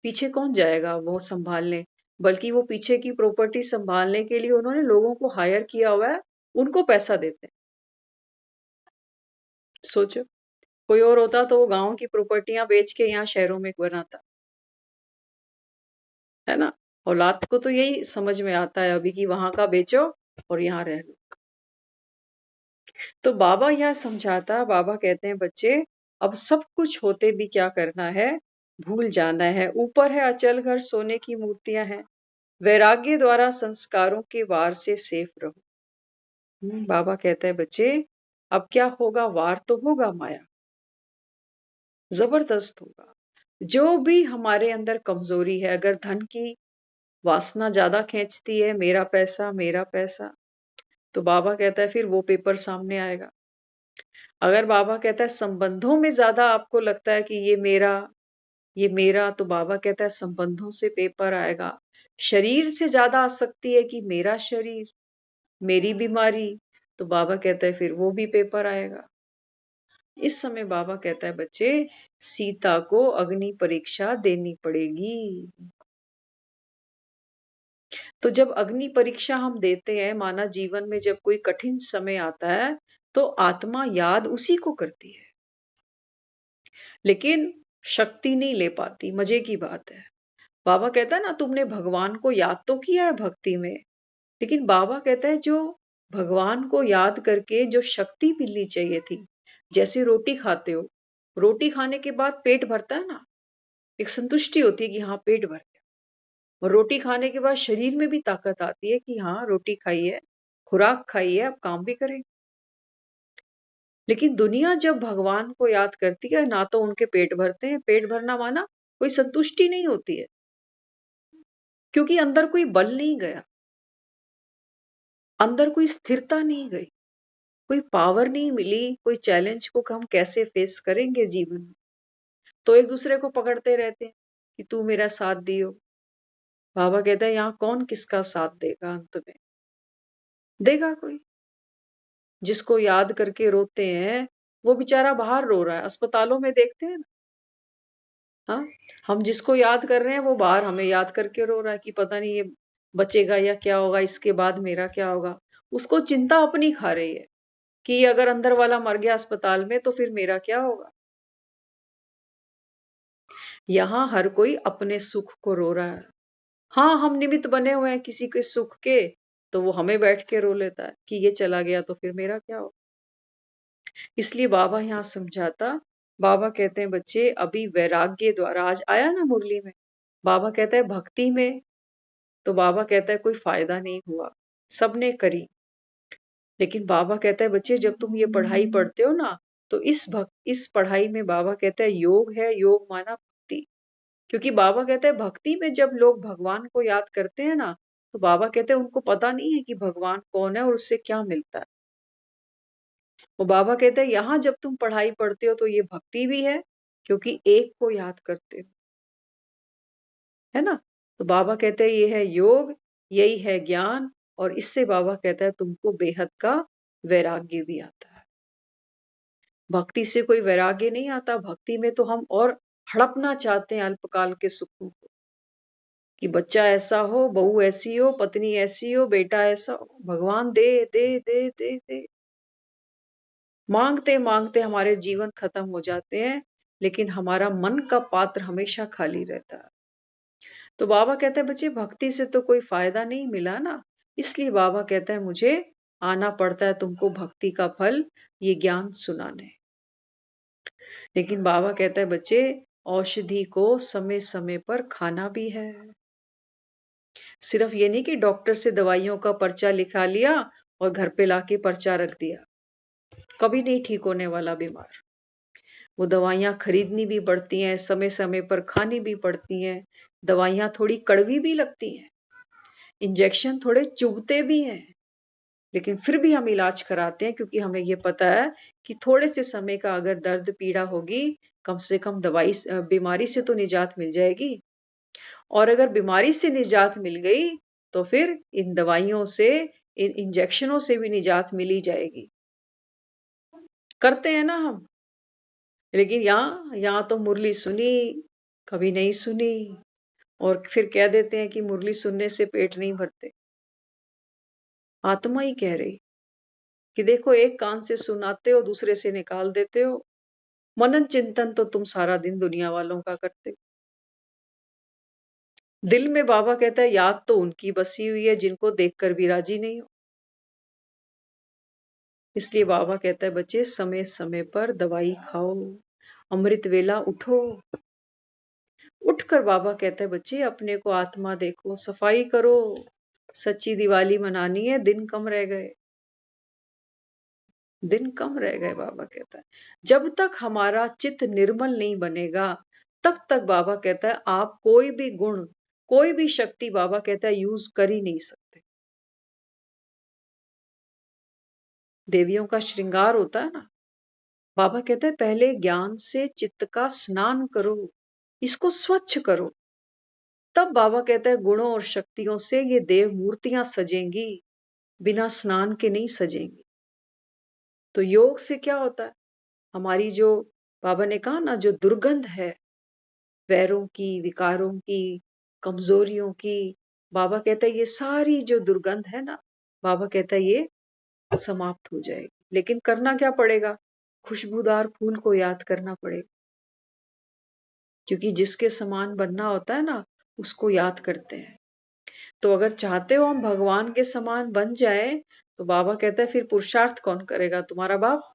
पीछे कौन जाएगा वो संभालने, बल्कि वो पीछे की प्रॉपर्टी संभालने के लिए उन्होंने लोगों को हायर किया हुआ है, उनको पैसा देते हैं। सोचो कोई और होता तो वो गांव की प्रॉपर्टियां बेच के यहाँ शहरों में बनाता, है ना। औलाद को तो यही समझ में आता है अभी कि वहां का बेचो और यहाँ रह लो। तो बाबा यह समझाता, बाबा कहते हैं बच्चे अब सब कुछ होते भी क्या करना है, भूल जाना है। ऊपर है अचल घर, सोने की मूर्तियां हैं, वैराग्य द्वारा संस्कारों के वार से सेफ रहो। बाबा कहता है बच्चे अब क्या होगा, वार तो होगा, माया जबरदस्त होगा। जो भी हमारे अंदर कमजोरी है, अगर धन की वासना ज्यादा खींचती है, मेरा पैसा, तो बाबा कहता है फिर वो पेपर सामने आएगा। अगर बाबा कहता है संबंधों में ज्यादा आपको लगता है कि ये मेरा, तो बाबा कहता है संबंधों से पेपर आएगा। शरीर से ज्यादा आसक्ति है कि मेरा शरीर, मेरी बीमारी, तो बाबा कहता है फिर वो भी पेपर आएगा। इस समय बाबा कहता है बच्चे सीता को अग्नि परीक्षा देनी पड़ेगी। तो जब अग्नि परीक्षा हम देते हैं, माना जीवन में जब कोई कठिन समय आता है तो आत्मा याद उसी को करती है, लेकिन शक्ति नहीं ले पाती। मजे की बात है, बाबा कहता है ना तुमने भगवान को याद तो किया है भक्ति में, लेकिन बाबा कहता है जो भगवान को याद करके जो शक्ति मिलनी चाहिए थी, जैसे रोटी खाते हो, रोटी खाने के बाद पेट भरता है ना, एक संतुष्टि होती है कि हाँ पेट भर गया। और रोटी खाने के बाद शरीर में भी ताकत आती है कि हाँ रोटी खाई है, खुराक खाई है, अब काम भी करें। लेकिन दुनिया जब भगवान को याद करती है ना तो उनके पेट भरते हैं, पेट भरना माना कोई संतुष्टि नहीं होती है, क्योंकि अंदर कोई बल नहीं गया, अंदर कोई स्थिरता नहीं गई, कोई पावर नहीं मिली, कोई चैलेंज को हम कैसे फेस करेंगे जीवन में। तो एक दूसरे को पकड़ते रहते हैं कि तू मेरा साथ दियो। बाबा कहता है यहाँ कौन किसका साथ देगा, अंत में देगा कोई? जिसको याद करके रोते हैं वो बेचारा बाहर रो रहा है, अस्पतालों में देखते हैं ना। हाँ, हम जिसको याद कर रहे हैं वो बाहर हमें याद करके रो रहा है कि पता नहीं ये बचेगा या क्या होगा, इसके बाद मेरा क्या होगा। उसको चिंता अपनी खा रही है कि अगर अंदर वाला मर गया अस्पताल में तो फिर मेरा क्या होगा। यहाँ हर कोई अपने सुख को रो रहा है। हाँ, हम निमित्त बने हुए हैं किसी के सुख के, तो वो हमें बैठ के रो लेता है कि ये चला गया तो फिर मेरा क्या होगा। इसलिए बाबा यहाँ समझाता, बाबा कहते हैं बच्चे अभी वैराग्य द्वारा, आज आया ना मुरली में, बाबा कहता है भक्ति में, तो बाबा कहता है कोई फायदा नहीं हुआ, सबने करी। लेकिन बाबा कहता है बच्चे जब तुम ये पढ़ाई पढ़ते हो ना, तो इस पढ़ाई में बाबा कहता है योग है, योग माना भक्ति। क्योंकि बाबा कहते हैं भक्ति में जब लोग भगवान को याद करते हैं ना, तो बाबा कहते हैं उनको पता नहीं है कि भगवान कौन है और उससे क्या मिलता है। वो बाबा कहते हैं यहाँ जब तुम पढ़ाई पढ़ते हो तो ये भक्ति भी है, क्योंकि एक को याद करते हो, है ना। तो बाबा कहते हैं ये है योग, यही है ज्ञान, और इससे बाबा कहता है तुमको बेहद का वैराग्य भी आता है। भक्ति से कोई वैराग्य नहीं आता, भक्ति में तो हम और हड़पना चाहते हैं अल्पकाल के सुखों को, कि बच्चा ऐसा हो, बहू ऐसी हो, पत्नी ऐसी हो, बेटा ऐसा हो, भगवान दे दे दे दे दे। मांगते मांगते हमारे जीवन खत्म हो जाते हैं, लेकिन हमारा मन का पात्र हमेशा खाली रहता है। तो बाबा कहते हैं बच्चे भक्ति से तो कोई फायदा नहीं मिला ना, इसलिए बाबा कहता है मुझे आना पड़ता है तुमको भक्ति का फल ये ज्ञान सुनाने। लेकिन बाबा कहता है बच्चे औषधि को समय समय पर खाना भी है। सिर्फ ये नहीं कि डॉक्टर से दवाइयों का पर्चा लिखा लिया और घर पे लाके पर्चा रख दिया, कभी नहीं ठीक होने वाला बीमार। वो दवाइयाँ खरीदनी भी पड़ती हैं, समय समय पर खानी भी पड़ती हैं। दवाइयाँ थोड़ी कड़वी भी लगती हैं, इंजेक्शन थोड़े चुभते भी हैं, लेकिन फिर भी हम इलाज कराते हैं, क्योंकि हमें ये पता है कि थोड़े से समय का अगर दर्द पीड़ा होगी, कम से कम बीमारी से तो निजात मिल जाएगी। और अगर बीमारी से निजात मिल गई तो फिर इन दवाइयों से, इन इंजेक्शनों से भी निजात मिल ही जाएगी। करते हैं ना हम। लेकिन यहाँ यहाँ तो मुरली सुनी, कभी नहीं सुनी, और फिर कह देते हैं कि मुरली सुनने से पेट नहीं भरते। आत्मा ही कह रही कि देखो एक कान से सुनाते हो, दूसरे से निकाल देते हो। मनन चिंतन तो तुम सारा दिन दुनिया वालों का करते हो। दिल में बाबा कहता है याद तो उनकी बसी हुई है जिनको देखकर भी राजी नहीं हो। इसलिए बाबा कहता है बच्चे समय समय पर दवाई खाओ, अमृत वेला उठो। उठकर बाबा कहता है बच्चे अपने को आत्मा देखो, सफाई करो। सच्ची दिवाली मनानी है, दिन कम रह गए, दिन कम रह गए। बाबा कहता है जब तक हमारा चित्त निर्मल नहीं बनेगा, तब तक बाबा कहता है आप कोई भी गुण, कोई भी शक्ति बाबा कहता है यूज कर ही नहीं सकते। देवियों का श्रृंगार होता है ना, बाबा कहता है पहले ज्ञान से चित्त का स्नान करो, इसको स्वच्छ करो, तब बाबा कहता है गुणों और शक्तियों से ये देव मूर्तियां सजेंगी, बिना स्नान के नहीं सजेंगी। तो योग से क्या होता है, हमारी जो, बाबा ने कहा ना, जो दुर्गंध है वैरों की, विकारों की, कमजोरियों की, बाबा कहता है ये सारी जो दुर्गंध है ना, बाबा कहता है ये समाप्त हो जाएगी। लेकिन करना क्या पड़ेगा, खुशबूदार फूल को याद करना पड़ेगा, क्योंकि जिसके समान बनना होता है ना, उसको याद करते हैं। तो अगर चाहते हो हम भगवान के समान बन जाए, तो बाबा कहता है फिर पुरुषार्थ कौन करेगा, तुम्हारा बाप।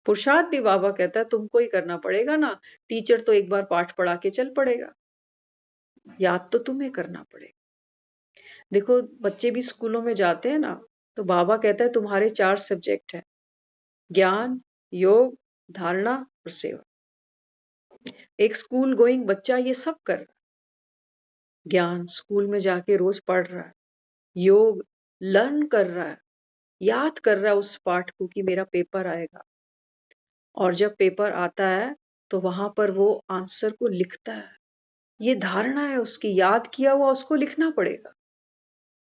पुरुषार्थ भी बाबा कहता है तुमको ही करना पड़ेगा ना, टीचर तो एक बार पाठ पढ़ा के चल पड़ेगा, याद तो तुम्हें करना पड़ेगा। देखो बच्चे भी स्कूलों में जाते हैं ना, तो बाबा कहता है तुम्हारे 4 सब्जेक्ट है, ज्ञान, योग, धारणा और सेवा। एक स्कूल गोइंग बच्चा ये सब कर रहा है। ज्ञान स्कूल में जाके रोज पढ़ रहा है, योग लर्न कर रहा है, याद कर रहा है उस पाठ को कि मेरा पेपर आएगा, और जब पेपर आता है तो वहां पर वो आंसर को लिखता है। ये धारणा है उसकी, याद किया हुआ उसको लिखना पड़ेगा।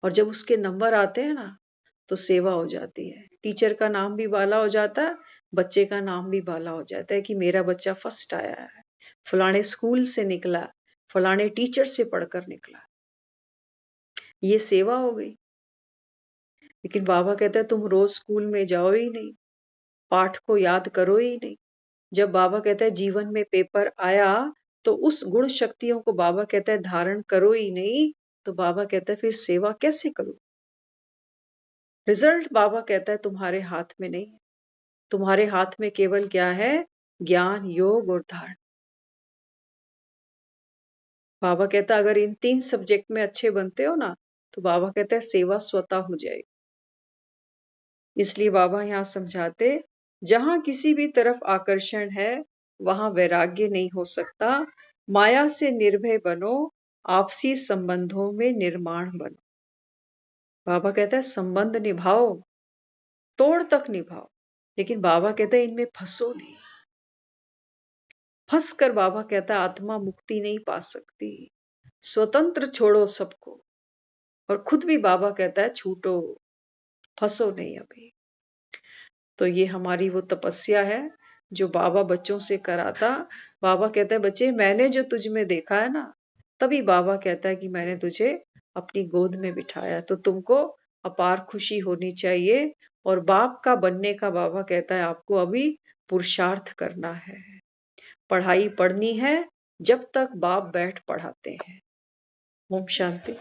और जब उसके नंबर आते हैं ना तो सेवा हो जाती है, टीचर का नाम भी बाला हो जाता है, बच्चे का नाम भी बाला हो जाता है कि मेरा बच्चा फर्स्ट आया है, फलाने स्कूल से निकला, फलाने टीचर से पढ़कर निकला। ये सेवा हो गई। लेकिन बाबा कहता है तुम रोज स्कूल में जाओ ही नहीं, पाठ को याद करो ही नहीं। जब बाबा कहता है जीवन में पेपर आया तो उस गुण शक्तियों को बाबा कहता है धारण करो ही नहीं, तो बाबा कहता है फिर सेवा कैसे करो। रिजल्ट बाबा कहता है तुम्हारे हाथ में नहीं है, तुम्हारे हाथ में केवल क्या है, ज्ञान, योग और धारणा। बाबा कहता है अगर इन 3 सब्जेक्ट में अच्छे बनते हो ना तो बाबा कहता है सेवा स्वतः हो जाएगी। इसलिए बाबा यहाँ समझाते, जहां किसी भी तरफ आकर्षण है वहां वैराग्य नहीं हो सकता। माया से निर्भय बनो, आपसी संबंधों में निर्माण बनो। बाबा कहता है संबंध निभाओ, तोड़ तक निभाओ, लेकिन बाबा कहता है इनमें फंसो नहीं। फंस कर बाबा कहता है आत्मा मुक्ति नहीं पा सकती। स्वतंत्र छोड़ो सबको, और खुद भी बाबा कहता है छूटो, फंसो नहीं अभी। तो ये हमारी वो तपस्या है जो बाबा बच्चों से कराता। बाबा कहता है बच्चे मैंने जो तुझ में देखा है ना, तभी बाबा कहता है कि मैंने तुझे अपनी गोद में बिठाया, तो तुमको अपार खुशी होनी चाहिए। और बाप का बनने का बाबा कहता है आपको अभी पुरुषार्थ करना है, पढ़ाई पढ़नी है जब तक बाप बैठ पढ़ाते हैं। ओम शांति।